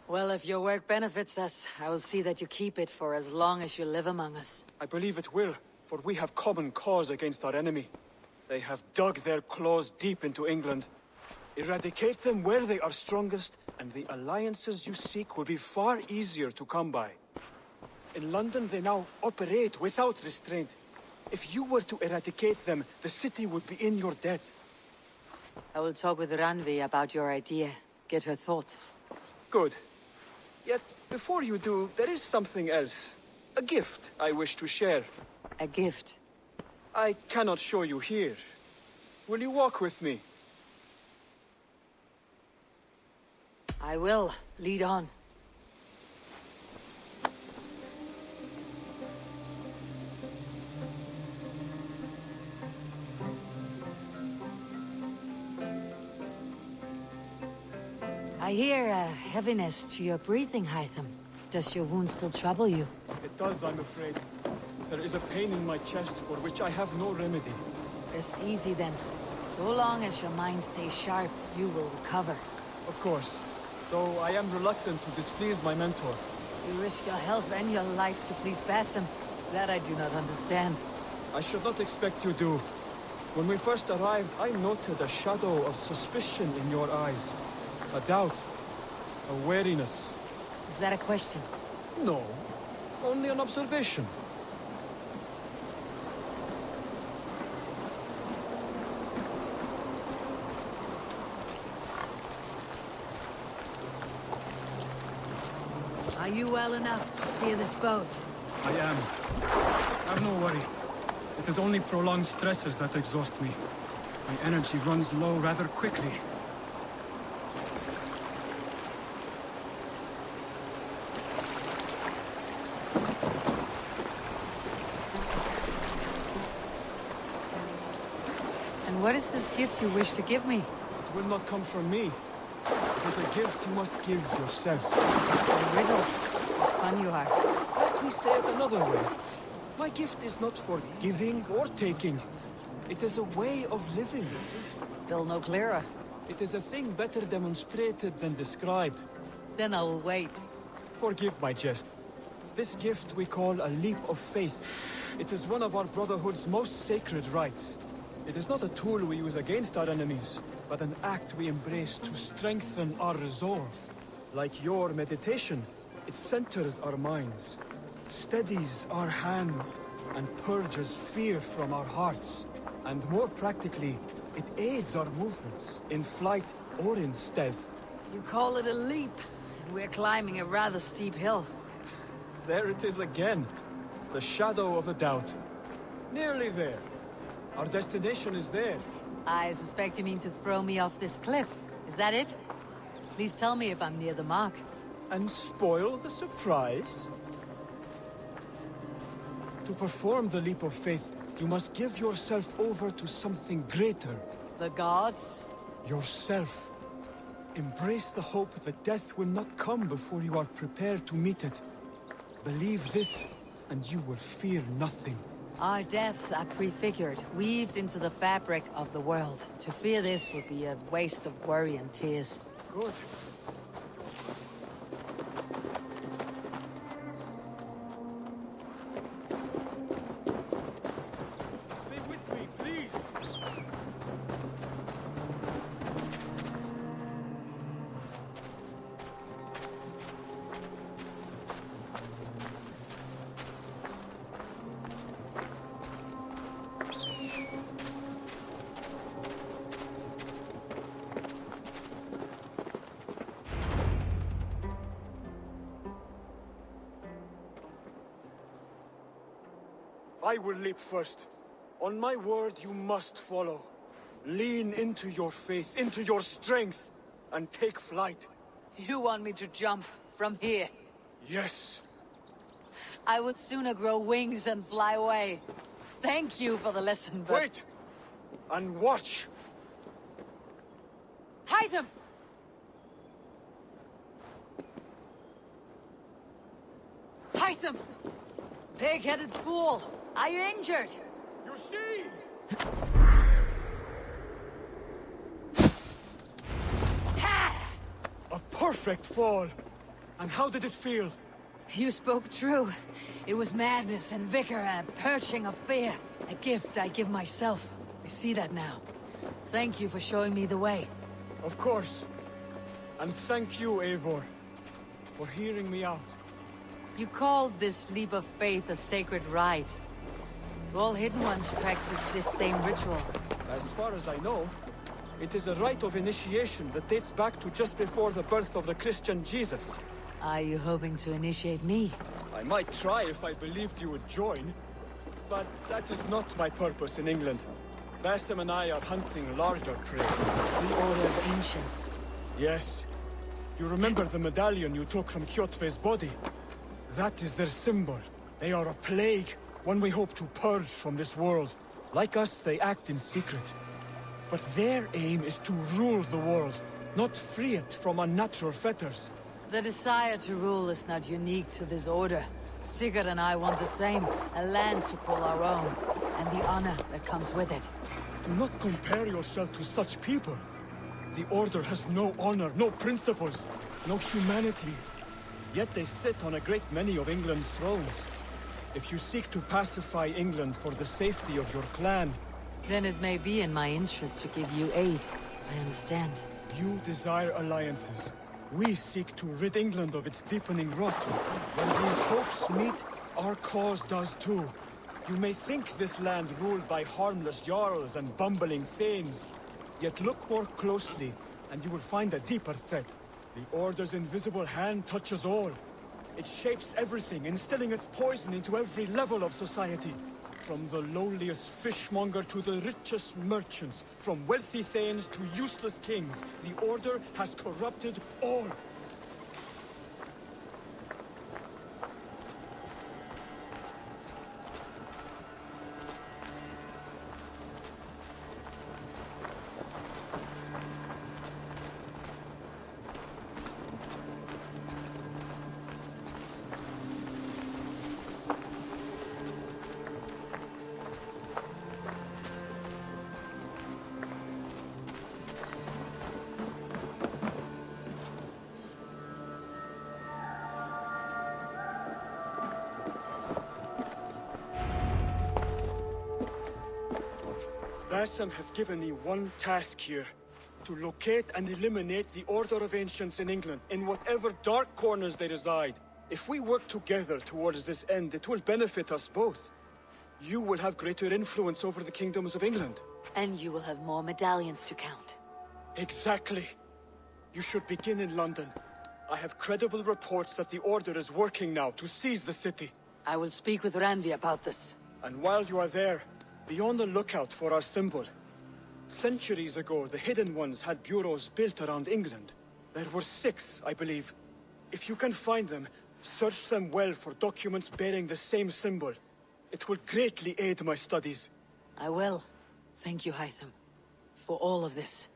A: Well, if your work benefits us, I will see that you keep it for as long as you live among us.
C: I believe it will, for we have common cause against our enemy. They have dug their claws deep into England. Eradicate them where they are strongest, and the alliances you seek will be far easier to come by. In London, they now operate without restraint. If you were to eradicate them, the city would be in your debt.
A: I will talk with Randvi about your idea. Get her thoughts.
C: Good. Yet, before you do, there is something else. A gift I wish to share.
A: A gift?
C: I cannot show you here. Will you walk with me?
A: I will. Lead on. I hear a heaviness to your breathing, Hytham. Does your wound still trouble you?
C: It does, I'm afraid. There is a pain in my chest for which I have no remedy.
A: Rest easy then. So long as your mind stays sharp, you will recover.
C: Of course. Though I am reluctant to displease my mentor.
L: You risk your health and your life to please Basim. That I do not understand.
C: I should not expect you do. When we first arrived, I noted a shadow of suspicion in your eyes. A doubt. A wariness.
L: Is that a question?
C: No. Only an observation.
L: Are you well enough to steer this boat?
T: I am. Have no worry. It is only prolonged stresses that exhaust me. My energy runs low rather quickly.
L: And what is this gift you wish to give me?
C: It will not come from me. It is a gift you must give yourself.
L: Riddles. What fun you are.
C: Let me say it another way. My gift is not for giving or taking. It is a way of living.
L: Still no clearer.
C: It is a thing better demonstrated than described.
L: Then I will wait.
C: Forgive my jest. This gift we call a leap of faith. It is one of our Brotherhood's most sacred rites. It is not a tool we use against our enemies, but an act we embrace to strengthen our resolve. Like your meditation, it centers our minds, steadies our hands, and purges fear from our hearts. And more practically, it aids our movements, in flight or in stealth.
L: You call it a leap, and we're climbing a rather steep hill.
C: There it is again. The shadow of a doubt. Nearly there. Our destination is there.
L: I suspect you mean to throw me off this cliff. Is that it? Please tell me if I'm near the mark.
C: And spoil the surprise? To perform the leap of faith, you must give yourself over to something greater.
L: The gods?
C: Yourself. Embrace the hope that death will not come before you are prepared to meet it. Believe this, and you will fear nothing.
L: Our deaths are prefigured, weaved into the fabric of the world. To fear this would be a waste of worry and tears.
C: Good. I will leap first. On my word, you must follow. Lean into your faith, into your strength, and take flight.
L: You want me to jump from here?
C: Yes.
L: I would sooner grow wings and fly away. Thank you for the lesson, but...
C: Wait! And watch!
L: Hide them! Hide them! Pig-headed fool! Are you injured?
G: You see?
C: A perfect fall! And how did it feel?
L: You spoke true. It was madness and vigor and a purging of fear. A gift I give myself. I see that now. Thank you for showing me the way.
C: Of course. And thank you, Eivor, for hearing me out.
L: You called this leap of faith a sacred rite. All Hidden Ones practice this same ritual.
C: As far as I know, it is a rite of initiation that dates back to just before the birth of the Christian Jesus.
L: Are you hoping to initiate me?
C: I might try if I believed you would join, but that is not my purpose in England. Basim and I are hunting larger prey.
L: The Order of Ancients.
C: Yes. You remember the medallion you took from Kjotve's body? That is their symbol. They are a plague, one we hope to purge from this world. Like us, they act in secret. But their aim is to rule the world, not free it from unnatural fetters.
L: The desire to rule is not unique to this order. Sigurd and I want the same, a land to call our own, and the honor that comes with it.
C: Do not compare yourself to such people. The Order has no honor, no principles, no humanity.
T: Yet they sit on a great many of England's thrones. If you seek to pacify England for the safety of your clan...
L: Then it may be in my interest to give you aid. I understand.
T: You desire alliances. We seek to rid England of its deepening rot. When these hopes meet, our cause does too. You may think this land ruled by harmless jarls and bumbling thanes. Yet look more closely, and you will find a deeper threat. The Order's invisible hand touches all. It shapes everything, instilling its poison into every level of society. From the lowliest fishmonger to the richest merchants, from wealthy thanes to useless kings, the Order has corrupted all. Basim has given me one task here. To locate and eliminate the Order of Ancients in England, in whatever dark corners they reside. If we work together towards this end, it will benefit us both. You will have greater influence over the kingdoms of England.
L: And you will have more medallions to count.
T: Exactly. You should begin in London. I have credible reports that the Order is working now to seize the city.
L: I will speak with Randi about this.
T: And while you are there, be on the lookout for our symbol. Centuries ago, the Hidden Ones had bureaus built around England. There were 6, I believe. If you can find them, search them well for documents bearing the same symbol. It will greatly aid my studies.
L: I will. Thank you, Hytham, for all of this.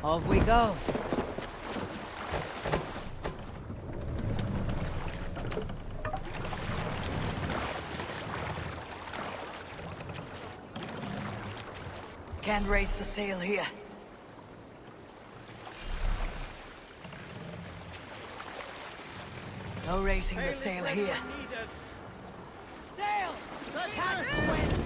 L: Off we go. Can't raise the sail here. No raising the sail here. Sail! Catch the wind!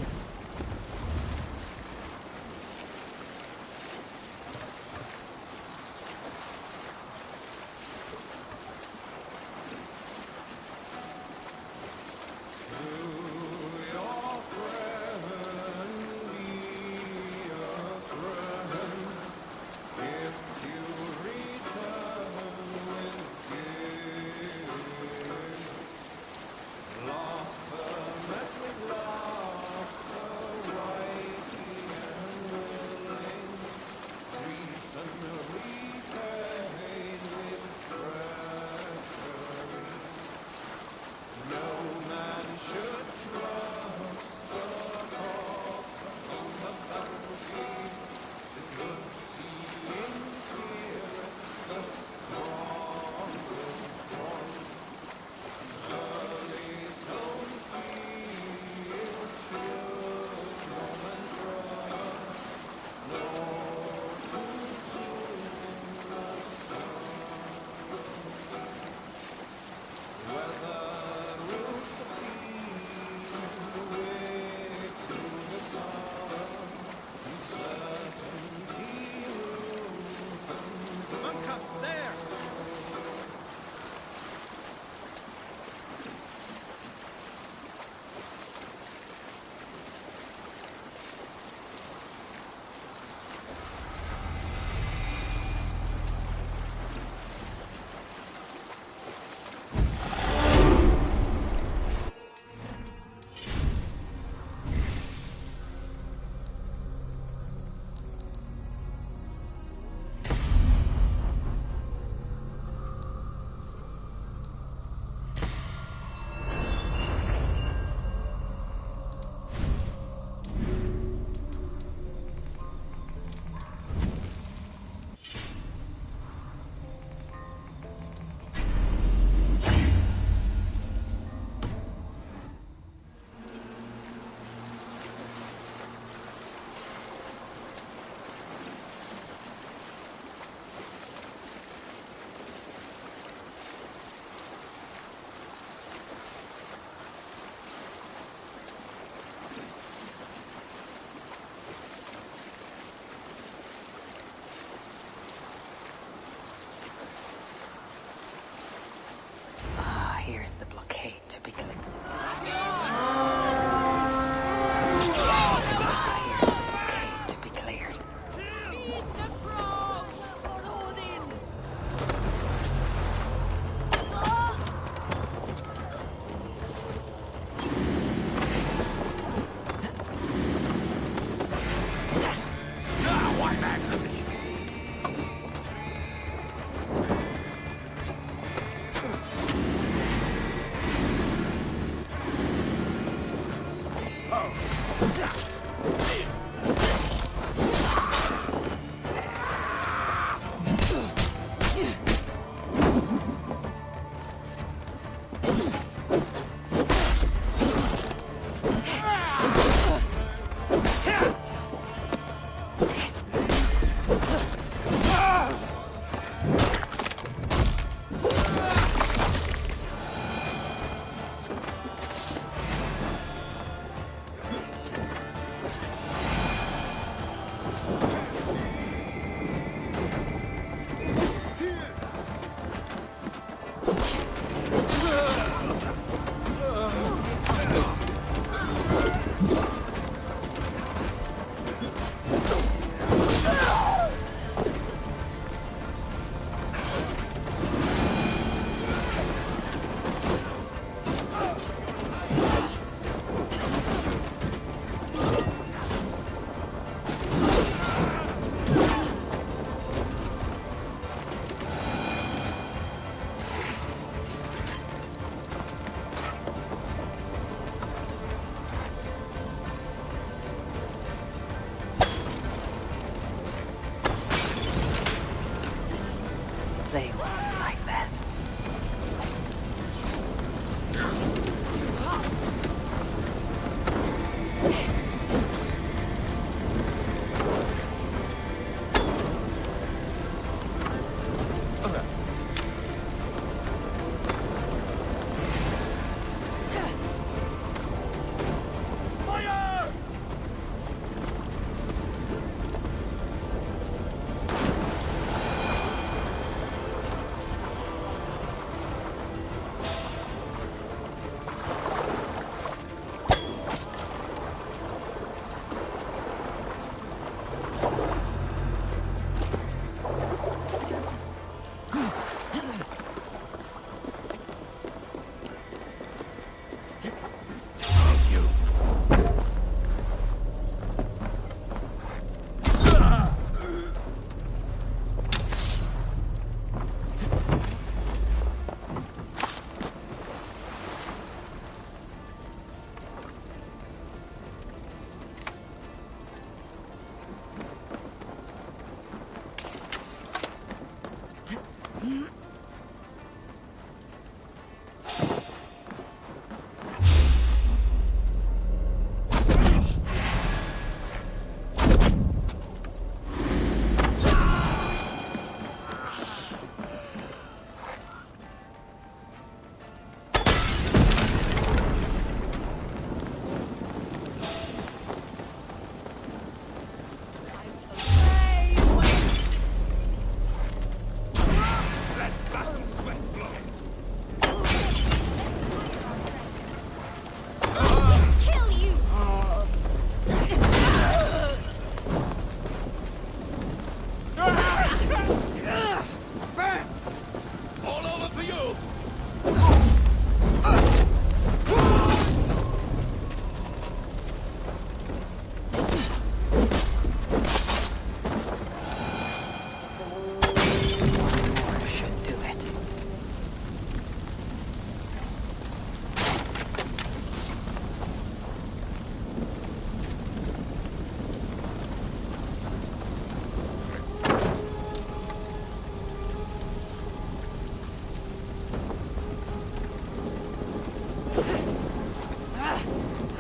N: They won't like that.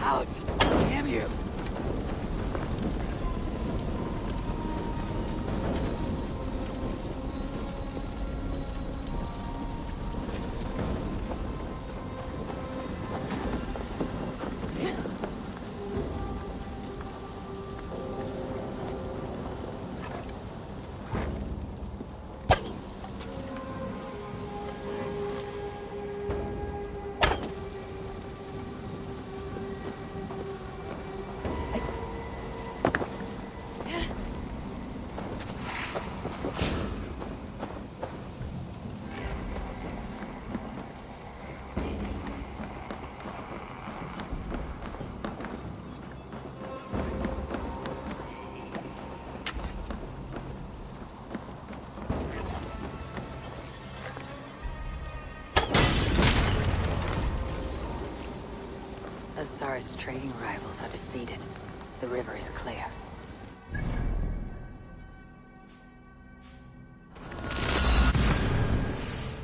L: Out! Damn you!
N: Azar's trading rivals are defeated. The river is clear.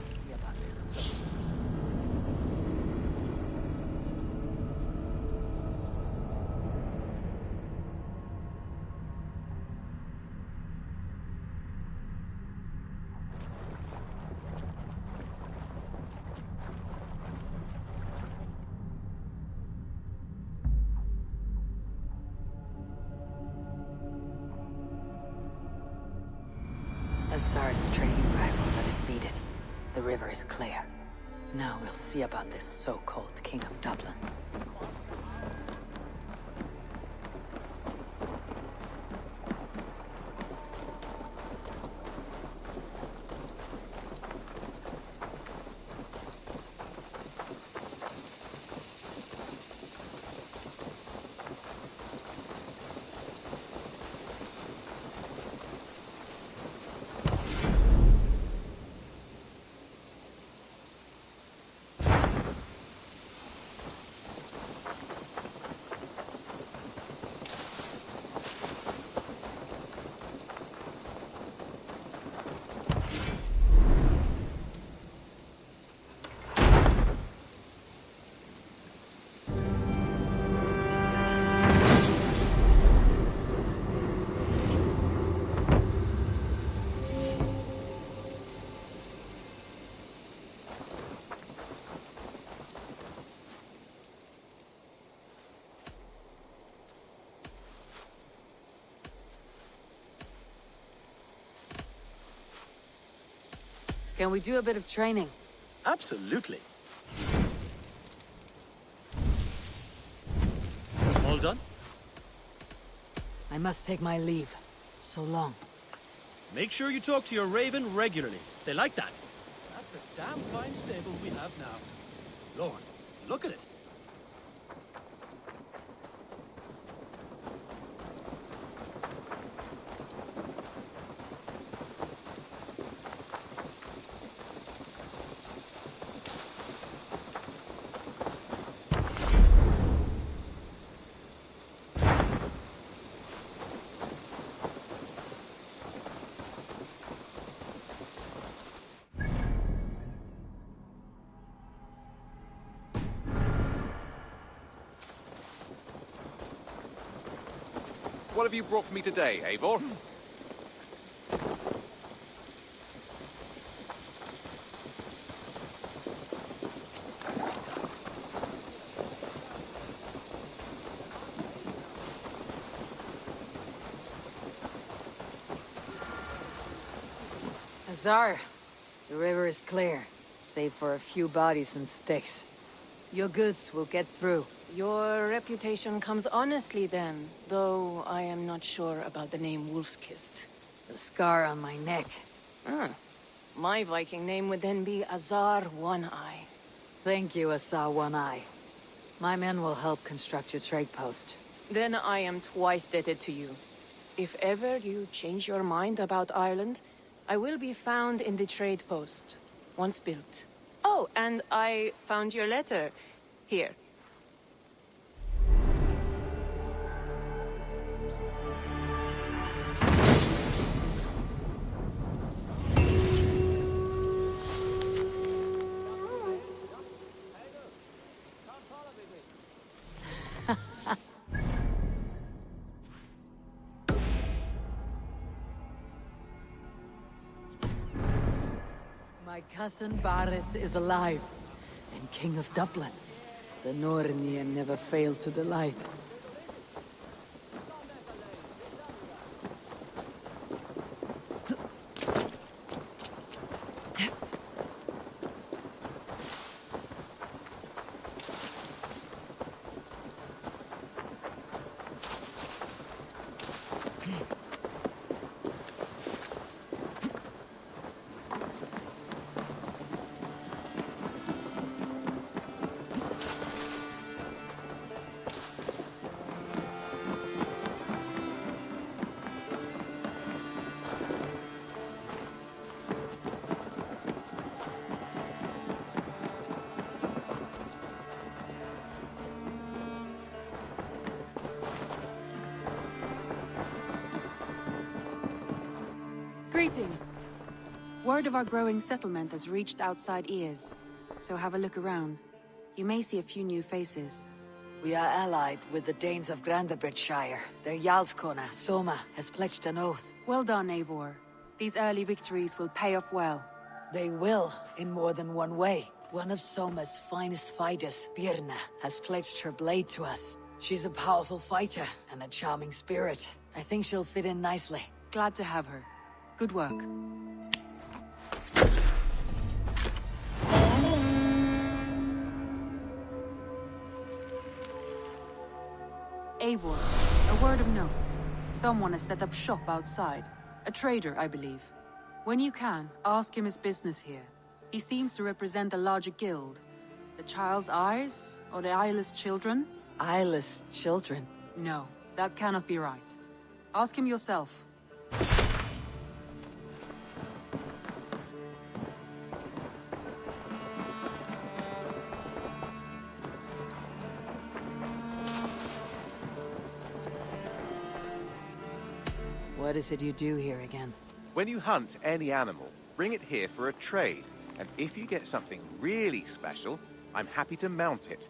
N: See about this soon. Azar's trading rivals are defeated. The river is clear. Now we'll see about this so-called King of Dublin. Can we do a bit of training?
I: Absolutely. All done?
L: I must take my leave. So long.
I: Make sure you talk to your raven regularly. They like that. That's a damn fine stable we have now. Lord, look at it.
U: What have you brought for me today, Eivor?
L: Azar, the river is clear, save for a few bodies and sticks. Your goods will get through.
S: Your reputation comes honestly then, though I am not sure about the name Wolf-Kissed.
L: The scar on my neck.
S: Ah, my Viking name would then be Azar One-Eye.
L: Thank you, Azar One-Eye. My men will help construct your trade post.
S: Then I am twice indebted to you. If ever you change your mind about Ireland, I will be found in the trade post, once built. Oh, and I found your letter. Here.
L: My cousin Bareth is alive, and King of Dublin. The Nornir never failed to delight.
B: Greetings! Word of our growing settlement has reached outside ears, so have a look around. You may see a few new faces.
A: We are allied with the Danes of Grantebridgeshire. Their Jarlskona, Soma, has pledged an oath.
B: Well done, Eivor. These early victories will pay off well.
A: They will, in more than one way. One of Soma's finest fighters, Birna, has pledged her blade to us. She's a powerful fighter and a charming spirit. I think she'll fit in nicely.
B: Glad to have her. Good work. Eivor, a word of note. Someone has set up shop outside. A trader, I believe. When you can, ask him his business here. He seems to represent a larger guild. The Child's Eyes, or the Eyeless Children?
A: Eyeless children?
B: No, that cannot be right. Ask him yourself.
A: What is it you do here again?
D: When you hunt any animal, bring it here for a trade. And if you get something really special, I'm happy to mount it.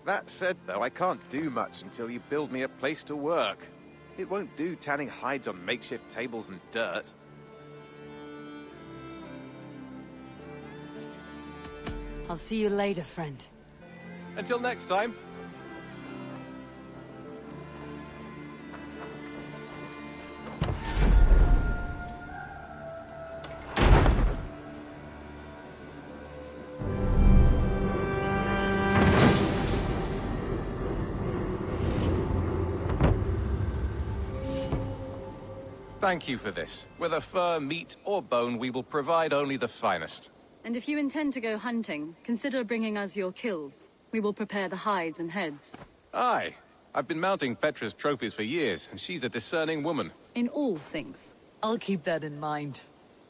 D: That said, though, I can't do much until you build me a place to work. It won't do tanning hides on makeshift tables and dirt.
A: I'll see you later, friend.
D: Until next time. Thank you for this. Whether fur, meat, or bone, we will provide only the finest.
V: And if you intend to go hunting, consider bringing us your kills. We will prepare the hides and heads.
D: Aye. I've been mounting Petra's trophies for years, and she's a discerning woman.
V: In all things.
A: I'll keep that in mind.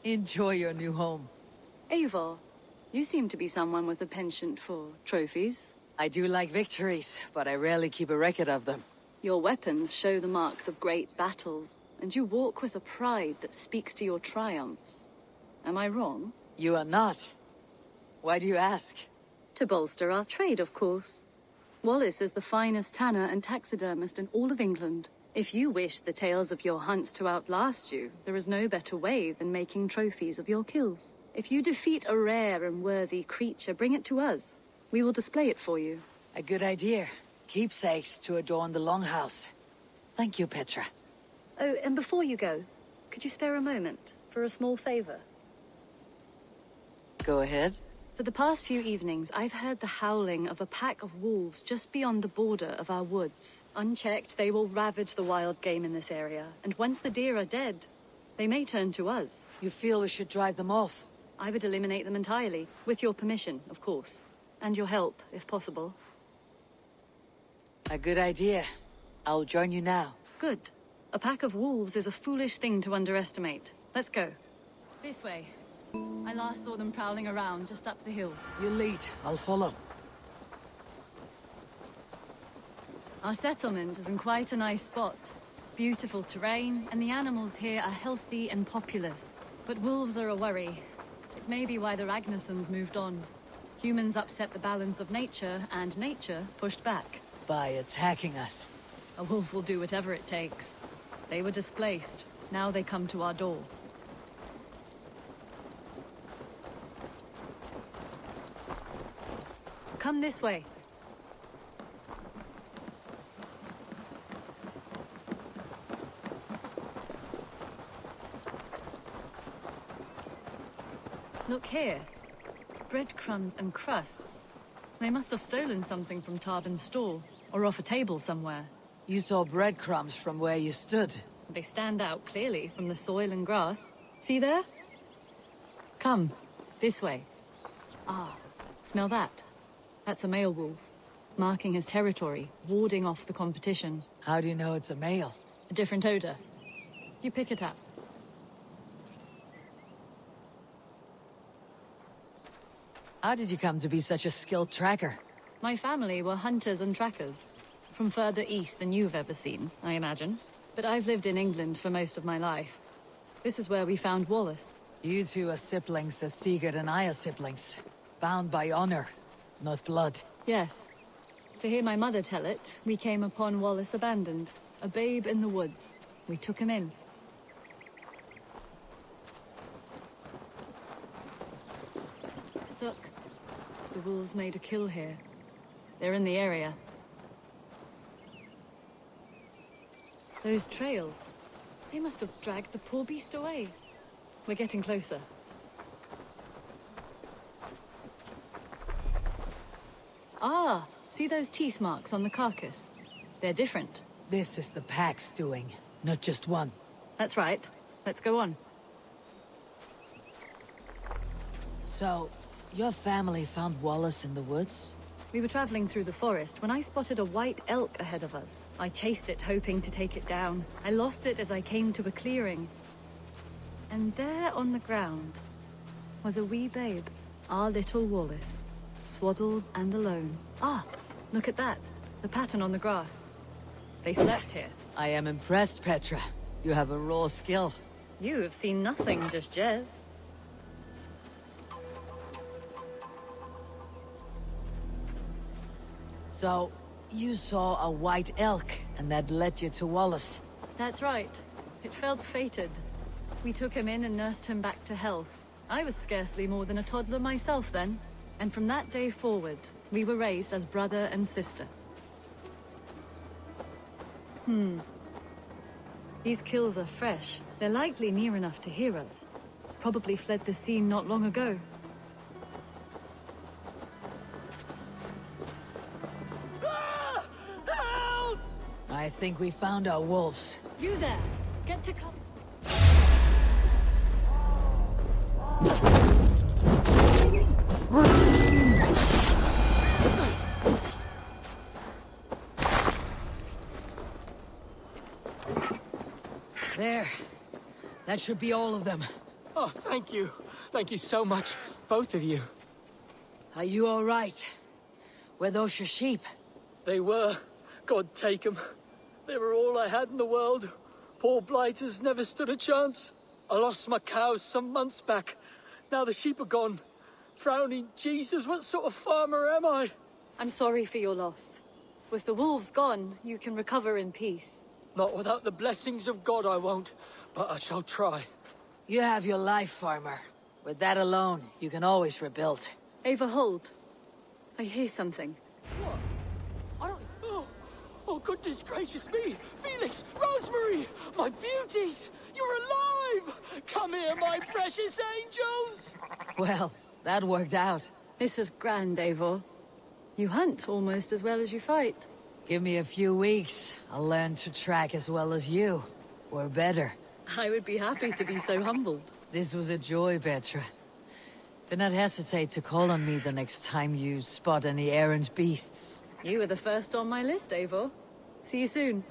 A: Enjoy your new home.
V: Eivor, you seem to be someone with a penchant for trophies.
A: I do like victories, but I rarely keep a record of them.
V: Your weapons show the marks of great battles, and you walk with a pride that speaks to your triumphs. Am I wrong?
A: You are not. Why do you ask?
V: To bolster our trade, of course. Wallace is the finest tanner and taxidermist in all of England. If you wish the tales of your hunts to outlast you, there is no better way than making trophies of your kills. If you defeat a rare and worthy creature, bring it to us. We will display it for you.
A: A good idea. Keepsakes to adorn the longhouse. Thank you, Petra.
V: Oh, and before you go, could you spare a moment for a small favor?
A: Go ahead.
V: For the past few evenings, I've heard the howling of a pack of wolves just beyond the border of our woods. Unchecked, they will ravage the wild game in this area, and once the deer are dead, they may turn to us.
A: You feel we should drive them off?
V: I would eliminate them entirely, with your permission, of course. And your help, if possible.
A: A good idea. I'll join you now.
V: Good. A pack of wolves is a foolish thing to underestimate. Let's go. This way. I last saw them prowling around just up the hill.
A: You lead. I'll follow.
V: Our settlement is in quite a nice spot. Beautiful terrain, and the animals here are healthy and populous. But wolves are a worry. It may be why the Ragnarsons moved on. Humans upset the balance of nature, and nature pushed back.
A: By attacking us.
V: A wolf will do whatever it takes. They were displaced. Now they come to our door. Come this way. Look here. Breadcrumbs and crusts. They must have stolen something from Tarbin's store, or off a table somewhere.
A: You saw breadcrumbs from where you stood.
V: They stand out clearly from the soil and grass. See there? Come, this way. Ah, smell that? That's a male wolf, marking his territory, warding off the competition.
A: How do you know it's a male?
V: A different odor. You pick it up.
A: How did you come to be such a skilled tracker?
V: My family were hunters and trackers. From further east than you've ever seen, I imagine. But I've lived in England for most of my life. This is where we found Wallace.
A: You two are siblings as Sigurd and I are siblings. Bound by honor, not blood.
V: Yes. To hear my mother tell it, we came upon Wallace abandoned. A babe in the woods. We took him in. Look. The wolves made a kill here. They're in the area. Those trails. They must have dragged the poor beast away. We're getting closer. Ah, see those teeth marks on the carcass? They're different.
A: This is the pack's doing, not just one.
V: That's right. Let's go on.
A: So, your family found Wallace in the woods?
V: We were traveling through the forest when I spotted a white elk ahead of us. I chased it, hoping to take it down. I lost it as I came to a clearing. And there on the ground was a wee babe, our little Wallace, swaddled and alone. Ah, look at that. The pattern on the grass. They slept here.
A: I am impressed, Petra. You have a raw skill.
V: You have seen nothing just yet.
A: So, you saw a white elk, and that led you to Wallace?
V: That's right. It felt fated. We took him in and nursed him back to health. I was scarcely more than a toddler myself then. And from that day forward, we were raised as brother and sister. These kills are fresh. They're likely near enough to hear us. Probably fled the scene not long ago.
S: Help!
A: I think we found our wolves.
V: You there! Get to cover.
A: There. That should be all of them.
Q: Oh, thank you. Thank you so much, both of you.
A: Are you all right? Were those your sheep?
Q: They were. God take them. They were all I had in the world. Poor blighters never stood a chance. I lost my cows some months back. Now the sheep are gone. Frowning Jesus, what sort of farmer am I?
V: I'm sorry for your loss. With the wolves gone, you can recover in peace.
Q: Not without the blessings of God I won't, but I shall try.
A: You have your life, farmer. With that alone, you can always rebuild.
V: Ava, hold. I hear something.
Q: What? I don't... Oh, goodness gracious me! Felix! Rosemary! My beauties! You're alive! Come here, my precious angels!
A: Well, that worked out.
V: This was grand, Eivor. You hunt almost as well as you fight.
A: Give me a few weeks. I'll learn to track as well as you. Or better.
V: I would be happy to be so humbled.
A: This was a joy, Petra. Do not hesitate to call on me the next time you spot any errant beasts.
V: You were the first on my list, Eivor. See you soon.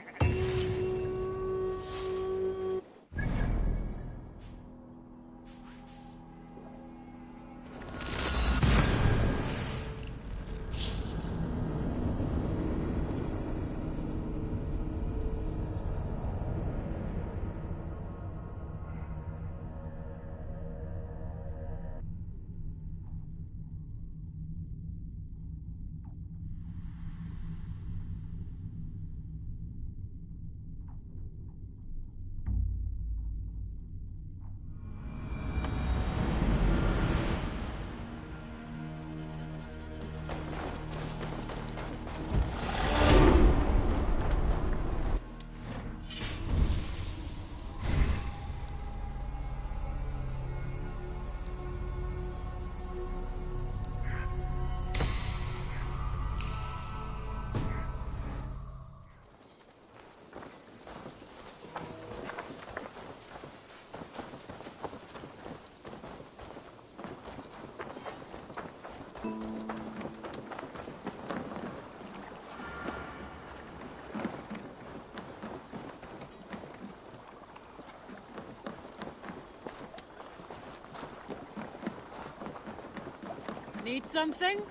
V: Need something?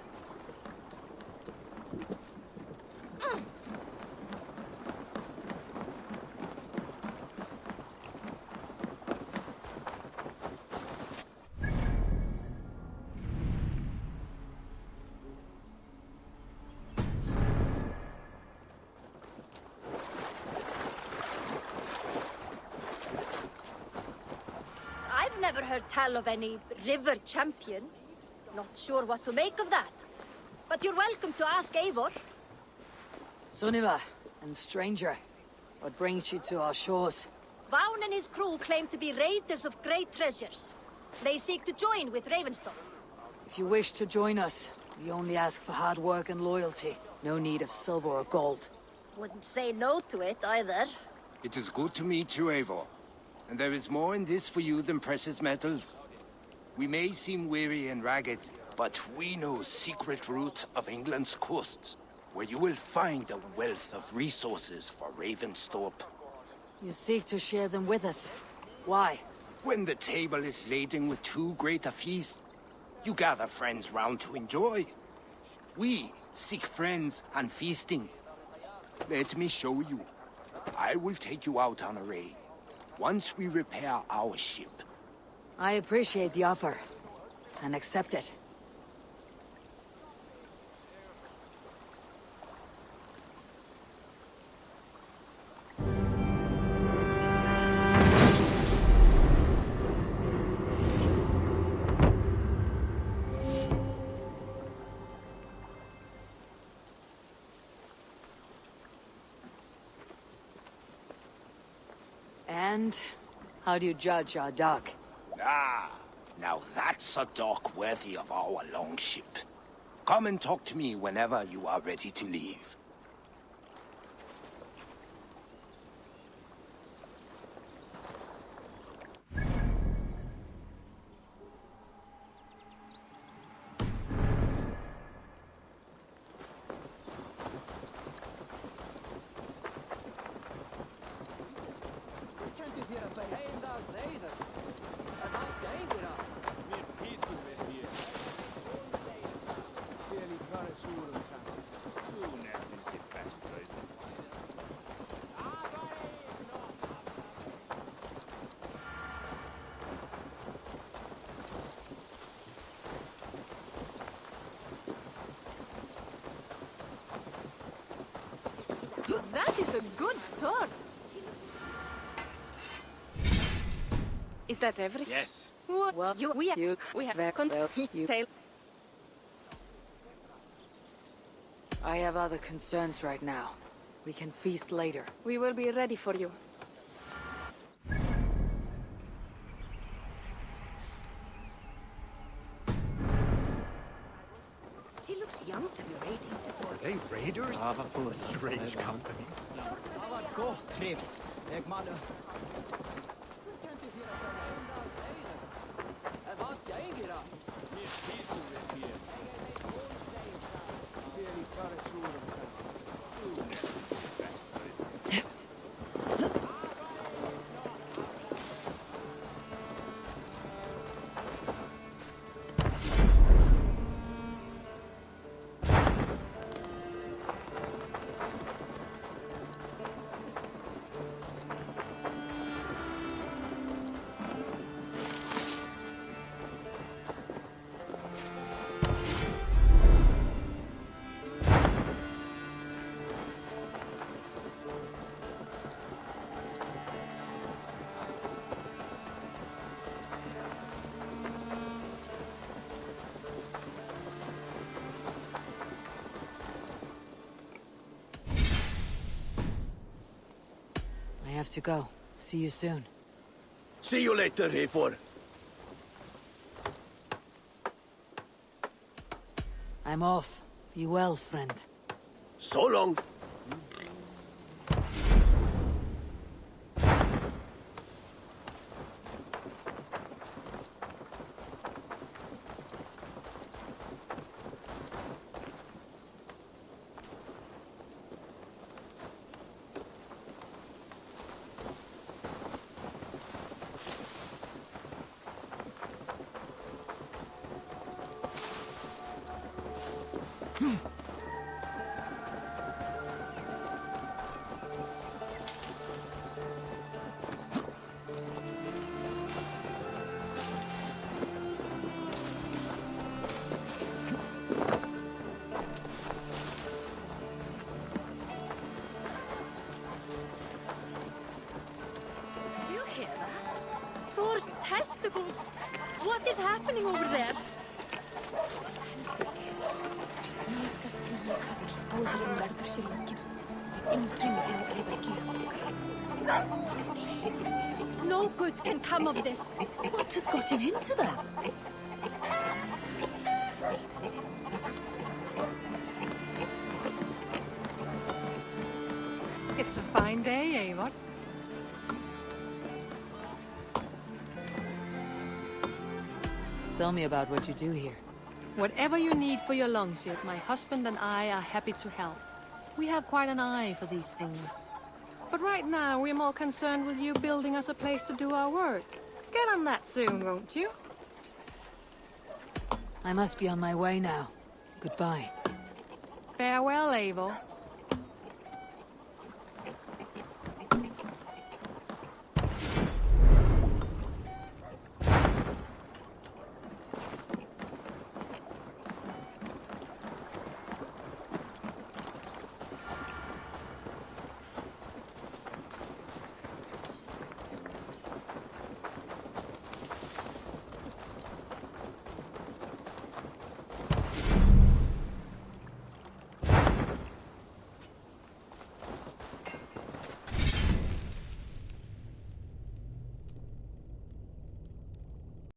K: never heard tell of any river champion. Not sure what to make of that. But you're welcome to ask Eivor.
A: Sunniva, and stranger, what brings you to our shores?
K: Vaun and his crew claim to be raiders of great treasures. They seek to join with Ravenstone.
A: If you wish to join us, we only ask for hard work and loyalty. No need of silver or gold.
K: Wouldn't say no to it, either.
O: It is good to meet you, Eivor. And there is more in this for you than precious metals. We may seem weary and ragged, but we know secret routes of England's coasts, where you will find a wealth of resources for Ravensthorpe.
A: You seek to share them with us. Why?
O: When the table is laden with too great a feast, you gather friends round to enjoy. We seek friends and feasting. Let me show you. I will take you out on a raid, once we repair our ship.
A: I appreciate the offer, and accept it. And how do you judge our dock?
O: Ah, now that's a dock worthy of our longship. Come and talk to me whenever you are ready to leave.
S: That is a good sword. Is that everything?
E: Yes.
S: Well, we have a tail.
A: I have other concerns right now. We can feast later.
S: We will be ready for you.
K: She looks young to be raiding.
W: Are they raiders? Strange company.
P: Gå, trivs. Jeg maler.
A: I have to go. See you soon.
E: See you later, Eivor.
A: I'm off. Be well, friend.
E: So long.
K: testicles! What is happening over there? No good can come of this.
L: What has gotten into them?
F: It's a fine day, Eivor.
L: Tell me about what you do here.
F: Whatever you need for your longship, my husband and I are happy to help. We have quite an eye for these things. But right now, we're more concerned with you building us a place to do our work. Get on that soon, won't you?
L: I must be on my way now. Goodbye.
F: Farewell, Eivor.